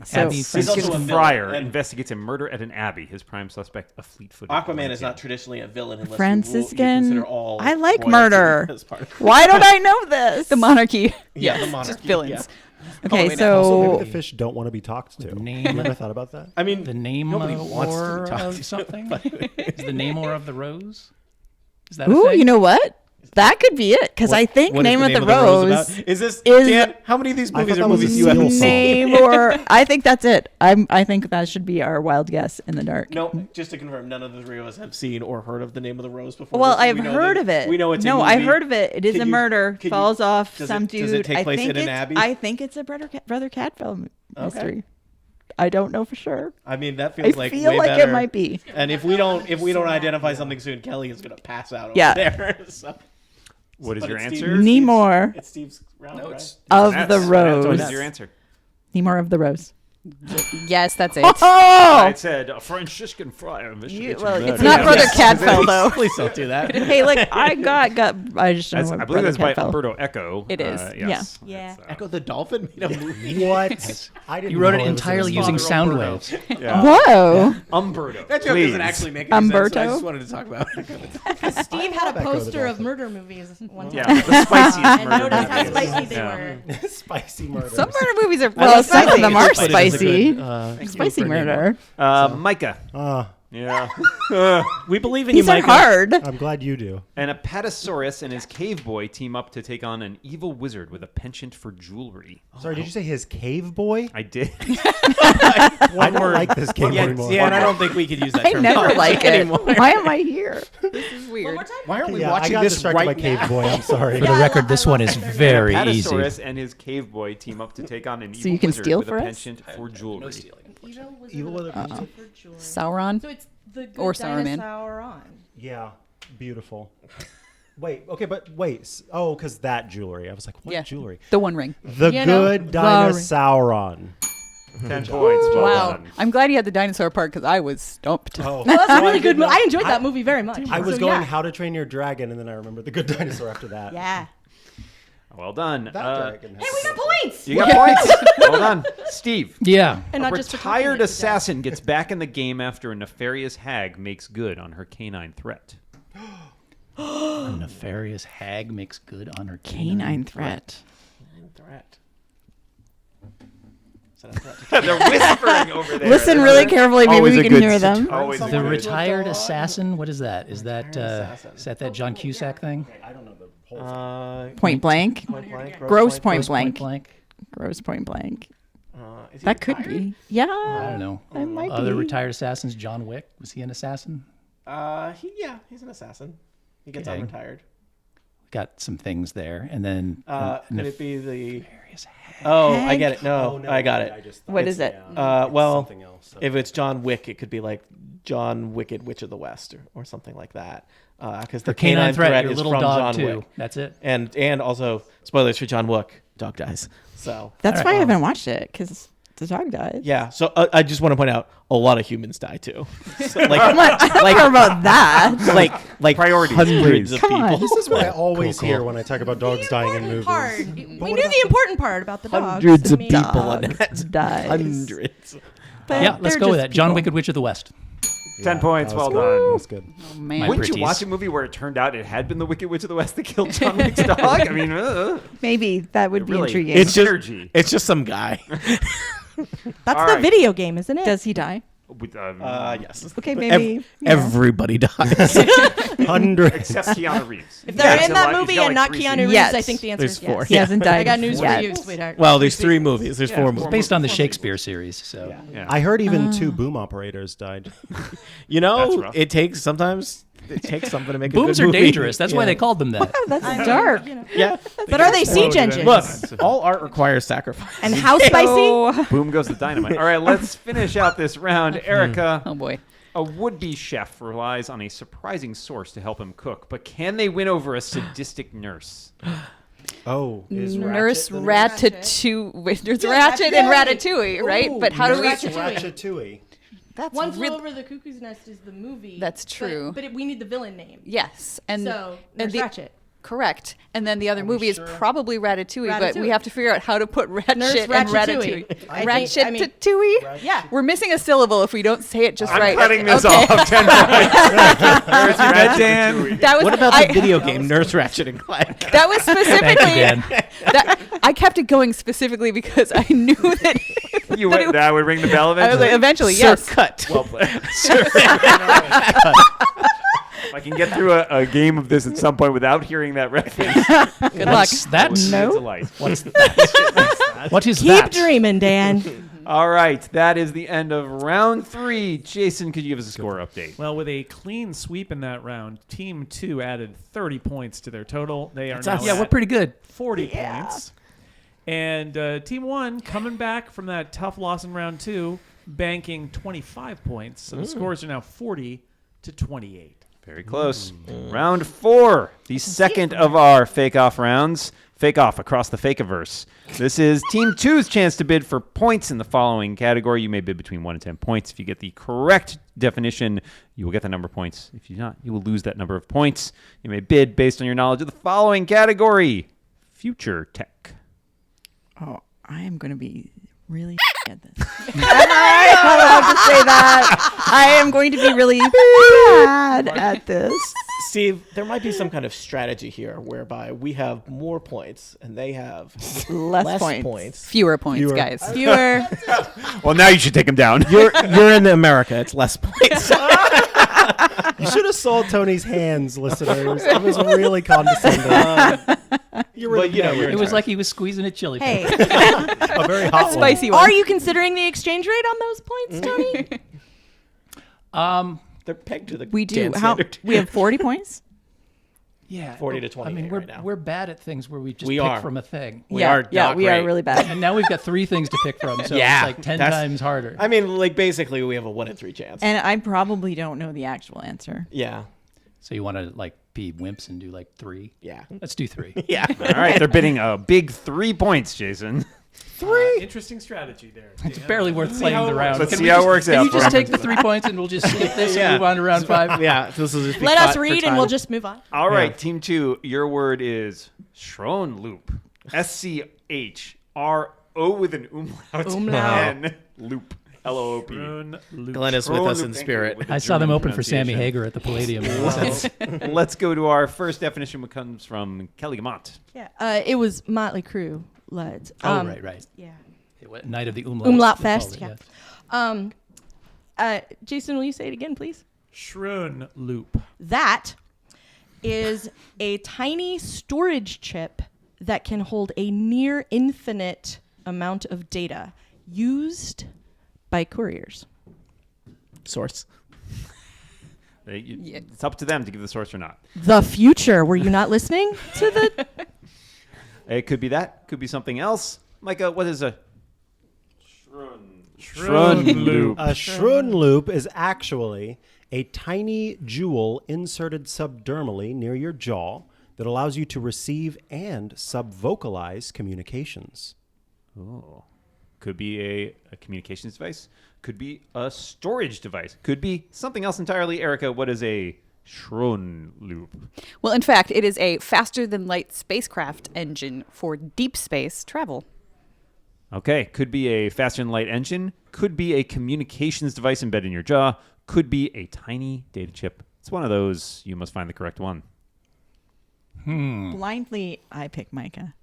So- Abbey He's also a Franciscan villain, friar and- investigates a murder at an abbey. His prime suspect, a fleet-footed Aquaman is Atlantean. not traditionally a villain unless Franciscan- you consider all. I like royalty murder. as part of- Why don't I know this? the monarchy. Yeah, the monarchy. Just villains. Okay, Also, so maybe the fish don't want to be talked to. name- You ever thought about that? I mean, the name nobody wants to be talked of to, something? but- Is the Namor of the Rose? Is that a ooh, thing? you know what? That could be it, because I think What is Name of the Rose Rose about? Is this is- Dan? How many of these I movies thought are that was movies a you haven't Seal seen? name, or I think that's it. I think that should be our wild guess in the dark. No, just to confirm, none of the three of us have seen or heard of the Name of the Rose before. Well, this. We I've know heard that- of it. We know it's a no, movie. I've heard of it. It is Can a you- murder. can you- Falls off does some it- dude. does it take I place think in an it's- abbey? I think it's a Brother Cadfael mystery. I don't know for sure. I mean, that I feels like feel way like better. it might be. And if we don't identify something soon, Kelly is gonna pass out over Yeah. there. So. What is But your it's answer? Nemor It's Steve's round, No, right? it's of Annette's. the Annette, Rose. What is your answer? Nemor of the Rose. Yes, that's it. Oh, It said a Franciscan friar investigates well, murder. it's not Brother Yes. Cadfael though. Please don't do that. Hey, look, I just don't know what I believe Brother that's by Cadfael. Umberto Eco. It is. Yes. Yeah. It's, Echo the Dolphin made a movie. What? I didn't You wrote know it was in entirely this using movie. sound Umberto. waves. Yeah. Whoa. Umberto. That joke please. doesn't actually make any sense. Umberto? I just wanted to talk about it. Steve had a Echo the poster of Dolphin. murder movies one time. Yeah, the spiciest And murder noticed how movies. spicy they Yeah. were. Spicy murder. Some murder movies are Well, some of them are But it is a spicy. good, Spicy murder. Micah. Ah, Yeah. we believe in These you, are Micah. hard. I'm glad you do. And a Patasaurus and his cave boy team up to take on an evil wizard with a penchant for jewelry. Sorry, did you say his cave boy? I did. I don't like this game Yeah, anymore. yeah, and I don't think we could use that I term never like it. anymore. Why am I here? This is One weird. more time? Why aren't we Yeah, I watching got this distracted right by Cave now? Boy. I'm sorry. For the record, this one is very a easy. Patasaurus and his cave boy team up to take on an evil you can wizard steal with for a us? penchant for jewelry. Evil with a Sauron. So it's the good Or Saruman. Sauron. Yeah, beautiful. Wait. Oh, because that jewelry. I was like, what Yeah. jewelry? The One Ring. The You know, good Dinosauron. 10 points. Well Wow. done. I'm glad you had the dinosaur part because I was stumped. Oh, Well, that's so a really good movie. didn't I enjoyed that movie very much. I was So, going yeah. How to Train Your Dragon, and then I remembered The Good Dinosaur after that. Yeah. Well done. That dragon. Hey, we got points! You got points. Well done. Steve. Yeah. And A not just for talking retired it to death. assassin gets back in the game after a nefarious hag makes good on her canine threat. A nefarious hag makes good on her Canine threat. Threat. Is that a threat? They're whispering over there. Listen really carefully. Maybe Always we a can good hear them. Always a The good- retired assassin. What is that? Is that assassin. that John Cusack thing? I don't know the whole Point blank. Point blank. Gross Gross point blank. blank. Gross point blank. Is he That could retired? be. Yeah. I don't know. It might Other be. retired assassins. John Wick. Was he an assassin? He's an assassin. He gets Okay. unretired. Got some things there, and then Could it be the? nefarious hag. Oh, I get it. No, no, I got it. I just thought What it's- is it? yeah, it's Well, something else. So. if it's John Wick, it could be like John Wicked Witch of the West or something like that. Because the Canine threat. Your is little from dog John too. Wick. That's it. And also spoilers for John Wick. Dog dies. So That's All why right. I haven't watched it because the dog died. yeah. So I just want to point out a lot of humans die too. So, I don't know about that. like Priorities, hundreds of Come people. on. This is what I always Cool. hear when I talk about dogs dying in movies. Part. But We what knew about the important part about the dogs. Hundreds of I mean, people. Dog Annette. dies. Hundreds. But Yeah, let's they're go with just that. John people. Wicked Witch of the West. 10 points. that was Well good. done. That was good. Oh, man. My Wouldn't you pretties. watch a movie where it turned out it had been the Wicked Witch of the West that killed John Wick's dog? I mean, Maybe that would be really- intriguing. It's just Synergy. it's just some guy. That's All the right. video game, isn't it? Does he die? With, Yes. Okay, maybe. yeah. Everybody dies. Hundreds. except Keanu Reeves. If they're He's in that alive. movie He's got and like not 3 Keanu seasons. Reeves, Yes. I think the answer There's is 4. yes. He hasn't died I got news yet. for you, sweetheart. Well, there's 3 movies. There's 4 movies. Based on the Shakespeare series. So Yeah. I heard even 2 boom operators died. You That's know, rough. it takes something to make booms a are good movie. dangerous. That's why Yeah. they called them that. That's I mean, dark. you know. Yeah. But are they siege engines? Look, all art requires sacrifice. And how spicy? So, Boom goes the dynamite. All right, let's finish out this round. Erica, Oh boy. a would-be chef relies on a surprising source to help him cook, but can they win over a sadistic nurse? Oh, is Nurse Ratchet the Ratatouille. There's Yeah, Ratchet and Ratchet. Ratatouille, right? Ooh, But how do we? Nurse Ratatouille. Ratatouille. That's One Flew really Over the Cuckoo's Nest is the movie. That's true. But we need the villain name. yes, and So, and Nurse the- Ratchet. correct. And then the other movie is probably Ratatouille, but we Ratatouille. have to figure out how to put Ratchet Nurse and Ratatouille. Ratatouille. I think- Ratchet I mean- Ratatouille. Yeah. We're missing a syllable if we don't say it just I'm right. cutting this Okay. off. 10 points. Nurse Ratatouille. That was What about I, the video game Nurse Ratchet and Clank? That was specifically. Dan. that, I kept it going specifically because I knew that. You that went, it- that would ring the bell I was eventually? like, eventually, yes. Cut. Well played. I can get through a game of this at some point without hearing that reference. Good luck. That's No. It's a light. What's that? What is Keep that? dreaming, Dan. All right, that is the end of round 3. Jason, could you give us a score update? Well, with a clean sweep in that round, Team 2 added 30 points to their total. They are now Yeah, at we're pretty good. 40 points. And Team 1 coming back from that tough loss in round 2, banking 25 points. So the scores are now 40 to 28. Very close. Round 4, the second of our fake-off rounds. Fake-off across the Fakeaverse. This is Team 2's chance to bid for points in the following category. You may bid between 1 and 10 points. If you get the correct definition, you will get the number of points. If you do not, you will lose that number of points. You may bid based on your knowledge of the following category. Future tech. Oh, I am going to be really at this. Am I allowed to say that? I am going to be really bad at this. Steve, there might be some kind of strategy here whereby we have more points and they have Less points. points. Fewer points, Fewer. guys. Fewer. Well, now you should take him down. You're in America. It's less points. You should have saw Tony's hands, listeners. It was really condescending. You're really, But, you know, you're It was like he was squeezing a chili Hey, pepper. a very hot Spicy are one. you considering the exchange rate on those points, Tony? They're pegged to the We do. Dan How standard. we have 40 points? Yeah, 40 to I 28 mean, right now. we're bad at things where we just We pick are. from a thing. We are not we are great. really bad. And now we've got 3 things to pick from, so Yeah, it's like 10 that's- times harder. I mean, like, basically, we have a 1 in 3 chance. And I probably don't know the actual answer. Yeah. So you want to like be wimps and do like 3? Yeah. Let's do 3. Yeah. All right, they're bidding a big 3 points, Jason. Interesting strategy there. It's barely worth playing the round. Let's Can see we how it just- works Can out you for just him. take the 3 points and we'll just skip this Yeah. and move on to round 5? Yeah. This will just be Let us for read and time. we'll just move on. All right, Team 2, your word is Schronloop. SCHRO with an umlaut. Umlaut. And loop. LOOP. Glenn is with us in spirit. I saw them open for Sammy Hager at the Palladium. Let's go to our first definition, which comes from Kelly Guimont. Yeah, it was Motley Crue. Let's. Right. Yeah. Night of the Umlaut. Umlaut they Fest. called Yeah. yes. Jason, will you say it again, please? Schroen loop. That is a tiny storage chip that can hold a near infinite amount of data used by couriers. Source. It's up to them to give the source or not. The future. Were you not listening to the? It could be that. Could be something else. Micah, what is a Schronloop. A Schronloop is actually a tiny jewel inserted subdermally near your jaw that allows you to receive and subvocalize communications. Oh. Could be a communications device. Could be a storage device. Could be something else entirely. Erica, what is a Schronloop? Well, in fact, it is a faster-than-light spacecraft engine for deep space travel. Okay, could be a faster-than-light engine. Could be a communications device embedded in your jaw. Could be a tiny data chip. It's one of those. You must find the correct one. Blindly, I pick Micah.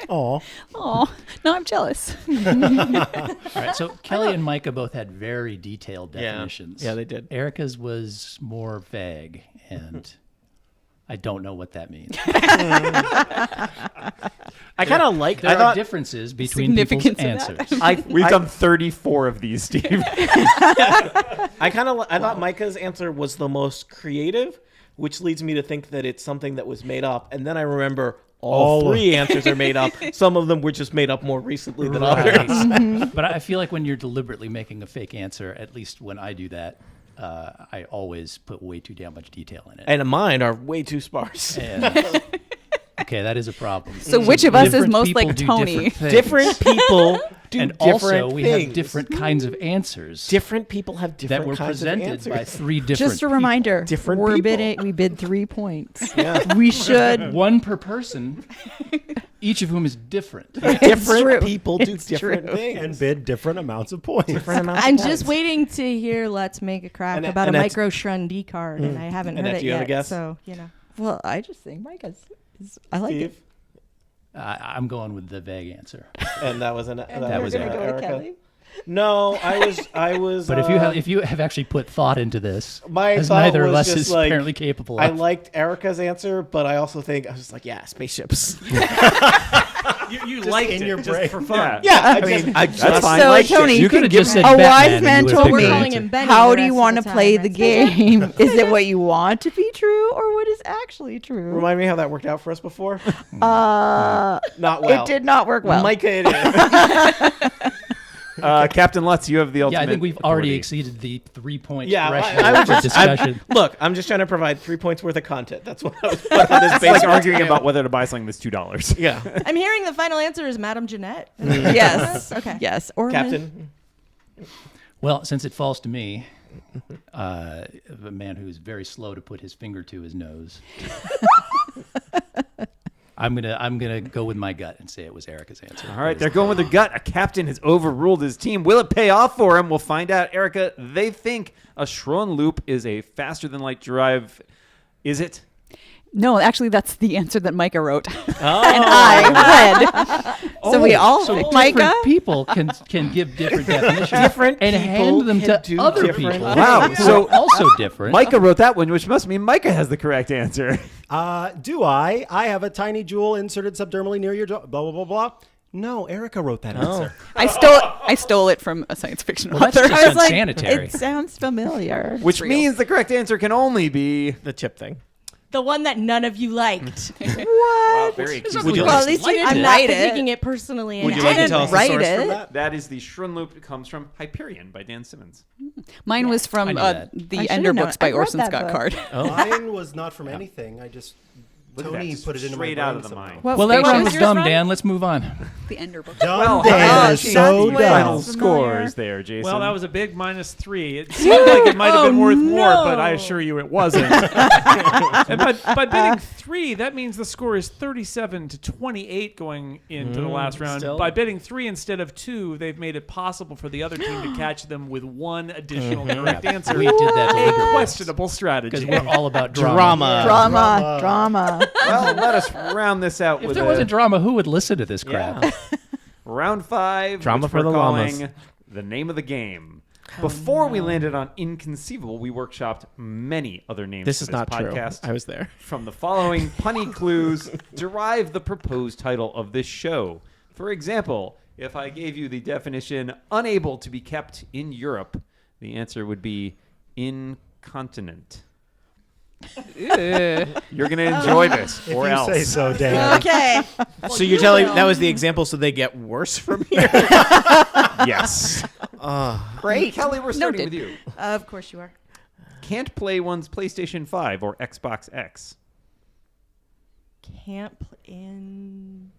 Aw. Oh, now I'm jealous. All right, so Kelly and Micah both had very detailed Yeah. definitions. Yeah, they did. Erica's was more vague, and I don't know what that means. I kind of like. There I are thought. differences between people's Significance of that. answers. We've done 34 of these, Steve. I thought Micah's answer was the most creative, which leads me to think that it's something that was made up. And then I remember all 3 answers are made up. Some of them were just made up more recently than others. But I feel like when you're deliberately making a fake answer, at least when I do that, I always put way too damn much detail in it. And mine are way too sparse. And- okay, that is a problem. So which of us is Different most people like do Tony? Different people do and different also we things. have different kinds of answers Different people have different that were kinds presented of answers. by 3 different Just a reminder. Different we're people. we bid 3 points. Yeah. We should. people. One per person, each of whom is different. Different true. people do It's different true. things. And bid different amounts of points. I'm just waiting to hear Let's Make a Crack Annette- about a Annette's- micro Shrun card, and I haven't heard Annette, it do you have a yet. guess? So, you know. Well, I just think Micah's. I like it. Steve? I'm going with the vague answer. And that was And that we're was gonna go with Erica. Kelly. No, I was. But if you have actually put thought into this, my as thought neither of was us just is like, apparently capable I of. liked Erika's answer, but I also think I was just like, yeah, spaceships. You liked in it your just brain. for fun. Yeah, I just that's fine. So, Like, Tony, you could can have give just said a Batman wise and man you would told have We're picked me, your calling answer. him Benny how the do you rest of want to the play time. the game? Is it what you want to be true or what is actually true? Remind me how that worked out for us before. Uh, Not well. It did not work well. Micah, it is. Captain Lutz, you have the ultimate. Yeah, I think we've already authority. exceeded the 3-point Yeah, threshold I was for just discussion. look. I'm just trying to provide 3 points worth of content. That's what I was. What this It's like arguing about whether to buy something that's $2. Yeah, I'm hearing the final answer is Madame Jeanette. Yes. Okay. Yes. Or Captain. Well, since it falls to me, a man who is very slow to put his finger to his nose, I'm gonna go with my gut and say it was Erika's answer. All right, they're going with their gut. A captain has overruled his team. Will it pay off for him? We'll find out. Erika, they think a Schron loop is a faster than light drive. Is it? No, actually, that's the answer that Micah wrote. and I read. So we all, So Micah. different people can give different definitions Different and people hand them can to do other different people. Wow, who so- are also different. Micah wrote that one, which must mean Micah has the correct answer. Do I? I have a tiny jewel inserted subdermally near your jaw. Blah, blah, blah, blah. No, Erika wrote that answer. I stole it from a science fiction Well, that's author. just I was like, unsanitary. it sounds familiar. Which means the correct answer can only be... The chip thing. The one that none of you liked. What? Very accusing. Would you Well, like at least you I'm didn't not write taking it. it personally. Would and you like to I tell us the write source it. from that? That is the Schron loop. It comes from Hyperion by Dan Simmons. Mine was I from knew that. I the should've Ender known. books by I read Orson that Scott book. Card. Mine was not from anything. I just Look at that, Tony just put it into my straight brain out of the somehow. mind. What Well, that spaceship one is was yours dumb, from? Dan. Let's move on. The Ender books. Dumb Well, Dan that's is so the dumb. final Familiar. scores there, Jason. Well, that was a big -3. It seemed like it might have been worth more, but I assure you it wasn't. And by bidding 3, that means the score is 37-28 going into the last round. still. By bidding 3 instead of 2, they've made it possible for the other team to catch them with one additional correct answer. We did that A deliberately questionable because strategy. we're all about drama. Drama. Well, let us round this out If with there wasn't drama, who would listen to this crap? Yeah. round 5. Drama which for we're the calling llamas. the name of the game. Before we landed on Inconceivable, we workshopped many other names This for is this not podcast. true. I was there. From the following punny clues, derive the proposed title of this show. For example, if I gave you the definition unable to be kept in Europe, the answer would be incontinent. You're going to enjoy this, If or you else. say so, Dan. Okay. So you're telling that was the example, so they get worse from here? Yes. Great. Kelly, we're starting with you. Of course you are. Can't play one's PlayStation 5 or Xbox X. Can't in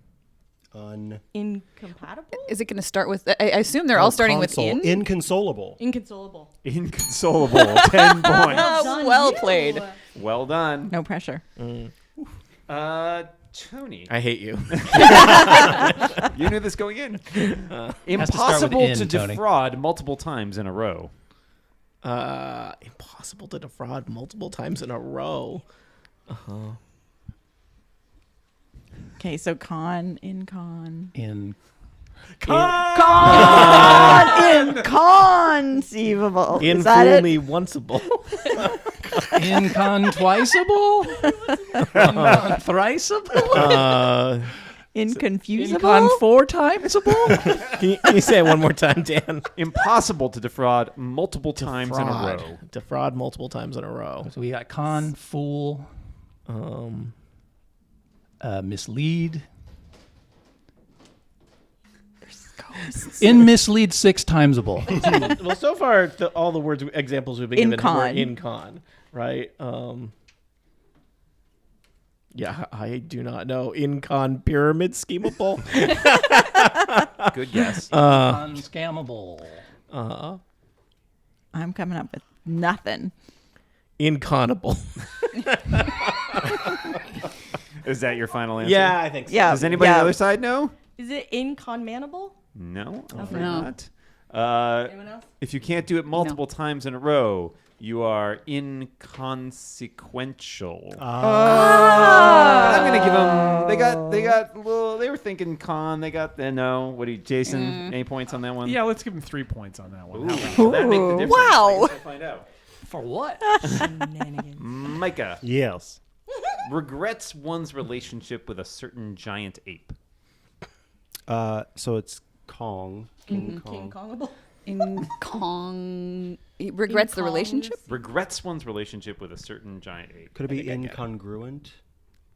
Un. incompatible. Is it going to start with? I assume they're all starting with in. Inconsolable. Inconsolable. Inconsolable. 10 points. Done well you. played. Well done. No pressure. Tony. I hate you. You knew this going in. Has to start with Impossible in, to Tony. defraud multiple times in a row. Impossible to defraud multiple times in a row. Okay, so con. In Inconceivable. In Is that fool it? me onceable. incontwiceable, inconthriceable, Inconfusable. inconfourtimesable. Can you say it one more time, Dan? Impossible to defraud multiple times in a row. Defraud multiple times in a row. So we got con, fool, mislead. In mislead 6 timesable. Well, so far, all the words examples we've been given were Incon. in con, right? Yeah, I do not know. In con pyramid schemable. Good guess. Unscammable. I'm coming up with nothing. Inconable. Is that your final answer? Yeah, I think so. Yeah. Does anybody on the other side know? Is it inconmanable? No, Okay. afraid No. not. Anyone else? If you can't do it multiple times in a row, You are inconsequential. Ah. I'm gonna give them. They got. Well, they were thinking con. They got. No. What do you, Jason? Any points on that one? Yeah, let's give him 3 points on that one. Ooh, will that make the difference? Wow. I guess we'll find out. For what? Micah Yes. regrets one's relationship with a certain giant ape. So it's Kong. King Kong. King Kongable. In Kong, he regrets the relationship. Regrets one's relationship with a certain giant ape. Could it be I think I get it. incongruent?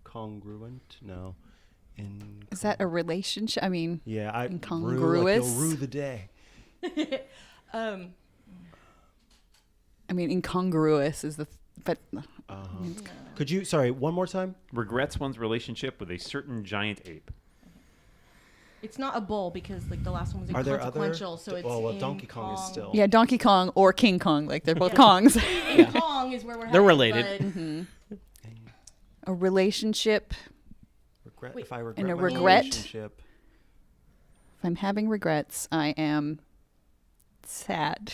Congruent? No. Is that a relationship? I mean, Yeah, I Incongruous? You'll rue the day. I mean, incongruous is the. But Could you? Sorry, one more time. Regrets one's relationship with a certain giant ape. It's not a bull because like the last one was Are there other? inconsequential, so it's well, in Donkey Kong is still. yeah, Donkey Kong or King Kong, like they're both Kongs. In Kong is where we're. They're headed, related. but A relationship. Regret. Wait. If I regret And a my regret? relationship. If I'm having regrets, I am sad.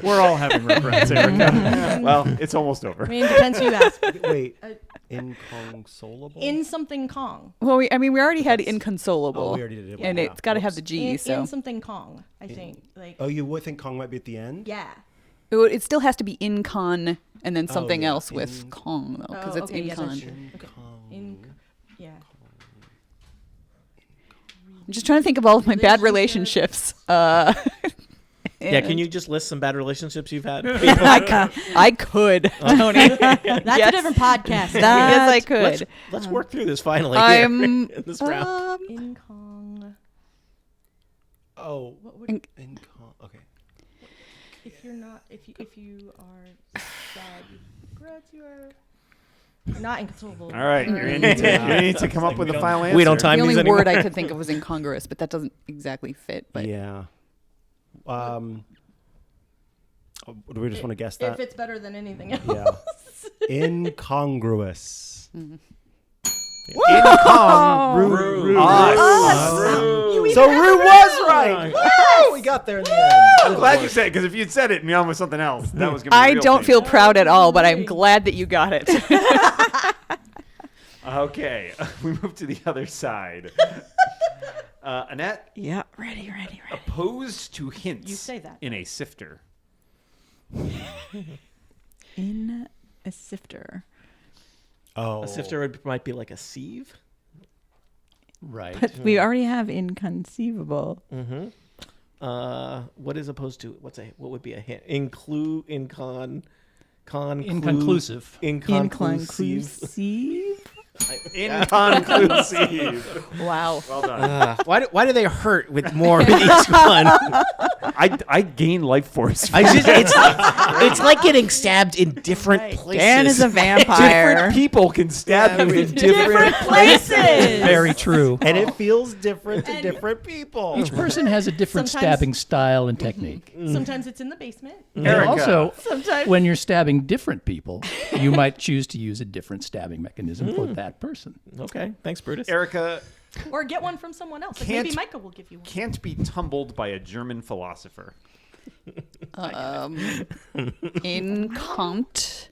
We're all having regrets, Erika. Well, it's almost over. I mean, it depends who you ask. Wait, Uh, inconsolable. In something Kong. Well, we already had inconsolable. Oh, we already did it. And Yeah. it's got to have the Whoops. G. So In something Kong, I think. Like. Oh, you would think Kong might be at the end? Yeah. it still has to be incon and then Oh, something yeah, else with Kong though, because Oh, it's okay, yeah, that's incon. true. Okay. Yeah. I'm just trying to think of all of my bad Relationships. relationships. Yeah, can you just list some bad relationships you've had? I could, Tony. That's Yes. a different podcast. Yes, I could. Let's work through this finally. Here, I'm in this round. In Kong. Oh, What would, in Kong. Okay. if you're not, if you are sad, you regrets, you are not inconsolable. All right, you need to come up with a final answer. We don't time the these only anymore. word I could think of was incongruous, but that doesn't exactly fit. But Yeah. Do we just want to guess that? If it's better than anything else. Yeah. Incongruous. Incongruous. So Rue was right. Woo! We got there in the end. I'm glad you said it, because if you'd said it and gone with something else, that was going to be I real don't feel painful. proud at all, but I'm glad that you got it. Okay, we move to the other side. Annette, Yeah, ready. opposed to hints You say that. in a sifter. In a sifter. Oh. A sifter might be like a sieve. Right. But we already have inconceivable. Mm-hmm. What is opposed to? What would be a hint? Inconclusive. Inconclusive. Inconclusive. Inconclusive. Wow. Well done. Why do they hurt with more with each one? I gain life force. It's like getting stabbed in different places. Dan is a vampire. Different people can stab you in different Places. Very true. And it feels different to different people. Each person has a different Sometimes- stabbing style and technique. Sometimes it's in the basement. And Erika. also, Sometimes. when you're stabbing different people, you might choose to use a different stabbing mechanism for that person. Okay, thanks, Brutus. Erica Or get one from someone else. Like Can't- maybe Micah will give you one. can't be tumbled by a German philosopher. Incont.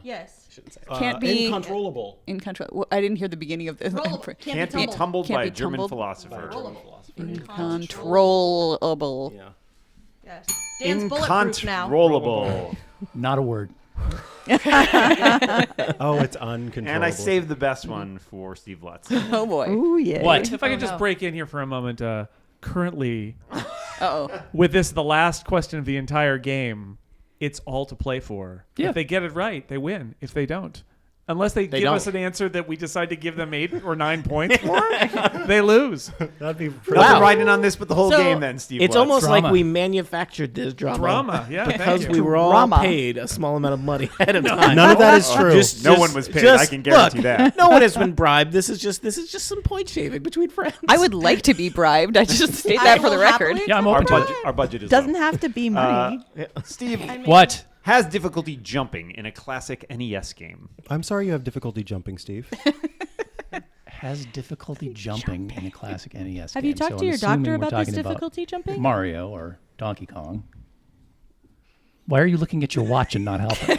Yes. Can't be Incontrollable. in control. Well, I didn't hear the beginning of this. Rollable. Can't be tumbled Can't by be a German tumbled. philosopher. Controllable. Yeah. Yes. Dan's bulletproof now. Incontrollable. Not a word. Oh, it's uncontrollable. And I saved the best one for Steve Lutz. Oh boy. Ooh, yeah. What? If I could just no. break in here for a moment, currently, Uh-oh. with this, the last question of the entire game, it's all to play for. Yeah. If they get it right, they win. If they don't, unless they give don't. us an answer that we decide to give them 8 or 9 points for, they lose. That'd be pretty Nothing Wow. riding on this but the whole So, game then, Steve It's Lutz. almost Drama. like we manufactured this drama. Yeah, because thank we you. were all Drama. paid a small amount of money ahead of time. None of that is true. No one was paid, I can guarantee that. No one has been bribed. This is just some point shaving between friends. I would like to be bribed. I just state that for the record. Yeah, I'm Our open to it. budget is Doesn't low. have to be money. Steve What? has difficulty jumping in a classic NES game. I'm sorry you have difficulty jumping, Steve. Has difficulty jumping in a classic NES Have game. you talked So to I'm your assuming doctor we're about this talking difficulty jumping? Mario or Donkey Kong. Why are you looking at your watch and not helping?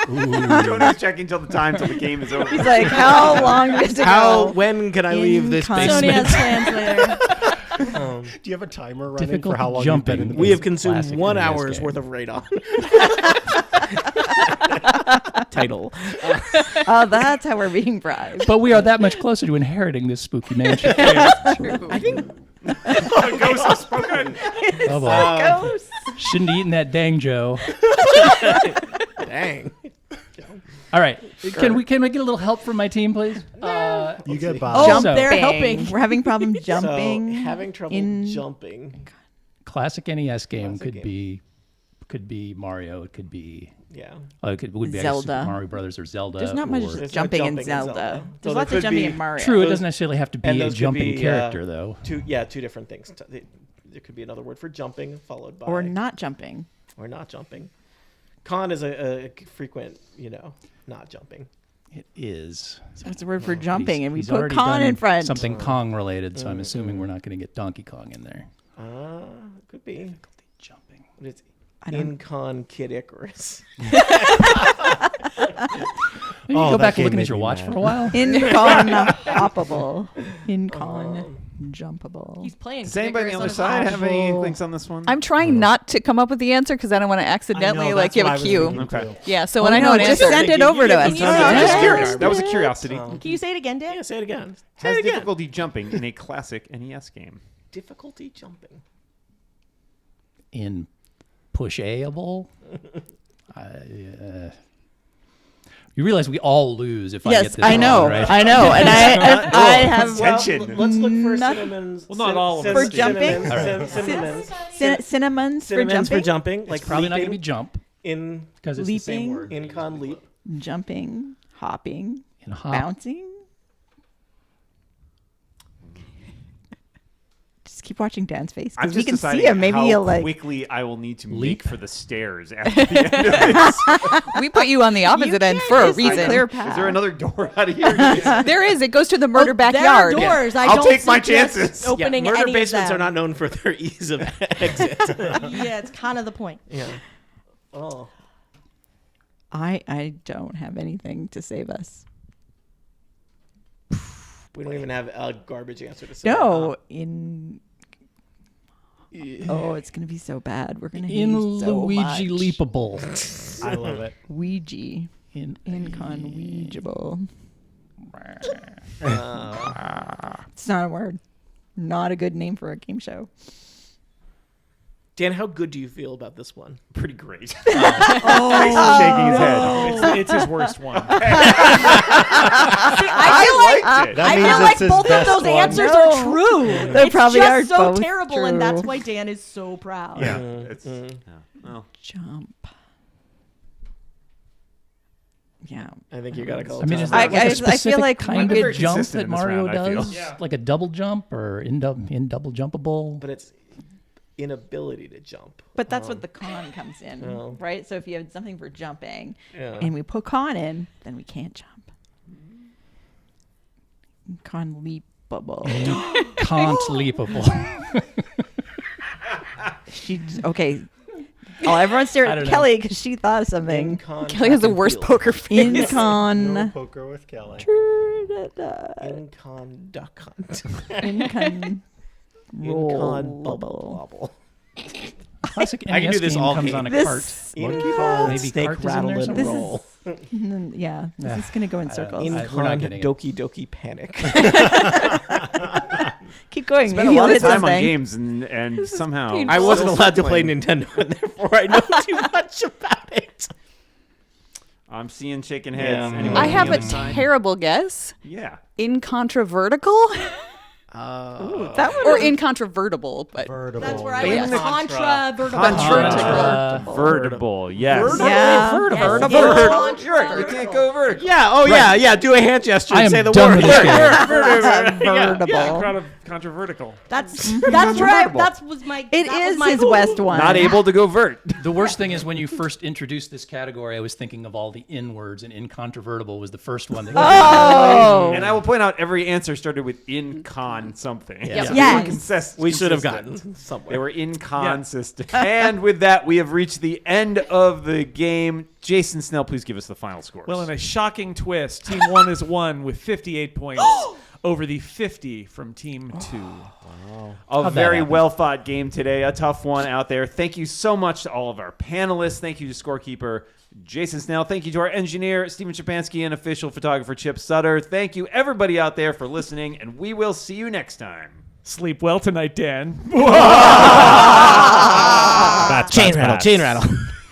Tony's checking till the game is over. He's like, how long does it go? When can I leave this Tony basement? has plans later. Do you have a timer running Difficult for how long you've been in the jumping. We have basement? consumed Classic 1 NES hour's game. worth of radon. Title. Oh, that's how we're being bribed. But we are that much closer to inheriting this spooky mansion. I think The ghost has spoken. Oh, boy. Ghosts. Shouldn't have eaten that dang Joe. dang. All right. Can we get a little help from my team, please? You get Oh, Bob. Jump. they're So- helping. We're having problems jumping. So, having trouble in- jumping. Classic NES game Classic could be Mario. It could be Yeah. would be Zelda. Super Mario Brothers or Zelda. There's not much or- There's no jumping in jumping in Zelda. Zelda. So There's there lots of could jumping be- in Mario. True, it Those- doesn't necessarily have to be and a those could jumping be, character, though. Two different things. There could be another word for jumping followed by Or not jumping. or not jumping. Con is a frequent, not jumping. It is. So what's the word for jumping? And we He's put already con done in front. Something Kong related, so I'm assuming we're not going to get Donkey Kong in there. Could be. Jumping. But it's I don't- Incon Kid Icarus. Maybe you Oh, go that back and game look at made your me watch mad. for a while. Incon hoppable. Incon jumpable. He's playing. Does anybody on the other his side watch. have any inklings on this one? I'm trying not to come up with the answer because I don't want to accidentally give a cue. Okay. Yeah, so when I know an just answer, send it over to us. Can you I'm just Yeah. curious. That was a curiosity. Can you say it again, Dan? Yeah, say it again. Say Has it again. difficulty jumping in a classic NES game. Difficulty jumping. In pushable. You realize we all lose if I get Yes, this I know. wrong, right? I know. And I have Tension. Let's look for Not- synonyms. Well, not all of them, For Steve. jumping? Synonyms. cinnamons for Synonyms jumping. for jumping. Like It's probably not going to be leaping jump in because it's the same Leaping. word. Incon leap. Jumping, hopping, In hop. bouncing. Just keep watching Dan's face I'm because we just can deciding see him. Maybe how he'll like. quickly I will need to Leap. leap for the stairs after the end of this. we put you on the opposite end for a It's a reason. clear path. Is there another door out of here? There is. It goes to the murder There are backyard. doors. I I'll don't take my suggest chances. Opening Murder any basements of are them. not known for their ease of exit. Yeah, it's kind of the point. Yeah. Oh. I don't have anything to save us. We don't even have a garbage answer to say. No, Oh, it's gonna be so bad. We're gonna In hate so Luigi much. Leapable. I love it. Ouija. In Inconweegeable. It's not a word. Not a good name for a game show. Dan, how good do you feel about this one? Pretty great. Oh, shaking his head. it's his worst one. I feel like liked it. That I means feel it's like his both of best those one. answers No. are true. They It's probably just are so both terrible, and that's true. why Dan is so proud. Yeah. It's, yeah. Well, Jump. Yeah. I think you gotta call. I mean, is time. that like I a feel specific like kind we're very of jump consistent that in this Mario round, I feel. does? Like a double jump or in double jumpable? But it's inability to jump. But that's what the con comes in, Oh. right? So if you have something for jumping Yeah. and we put con in, then we can't jump. Con leapable. Can't leapable. Okay. Oh, everyone stare I at don't know. Kelly because she thought of something. Incon Kelly has the track and worst field. poker face. Incon. No poker with Kelly. Incon duck hunt. Incon. Incon bubble rollable. bobble. Classic I can NES do this game all comes game. on a This- cart. Incon Maybe snake cart is in rattle there and somewhere? roll. Yeah, this is gonna go in circles. we're not Incon getting it. doki doki panic. Keep going. spent a Maybe lot you'll of hit time on something. games and somehow painful. I wasn't Still allowed to play struggling. Nintendo, and therefore I know too much about it. I'm seeing shaking heads. Yeah. Anyone I on have the a other side? terrible guess. Yeah. Incontrovertical That would or incontrovertible, but Convertible. That's where I Yeah. went. Contra vertical. Convertible. Yes. Yeah. You can't go vertical. Yeah. Oh yeah. Do a hand gesture I and am say the done word. with this game. Convertible. Controvertical. That's right. That was my. It that is was my his West one. Not able to go vert. The worst thing is when you first introduced this category, I was thinking of all the in words, and incontrovertible was the first one. That Oh. And I will point out every answer started with incon something. Yeah. So Yes. We should have consistent. gotten somewhere. They were inconsistent. And with that, we have reached the end of the game. Jason Snell, please give us the final scores. Well, in a shocking twist, Team 1 is won with 58 points over the 50 from Team 2. A that very happen? well thought game today. A tough one out there. Thank you so much to all of our panelists. Thank you to scorekeeper Jason Snell. Thank you to our engineer, Stephen Shapansky, and official photographer, Chip Sutter. Thank you, everybody out there, for listening, and we will see you next time. Sleep well tonight, Dan. Chain rattle.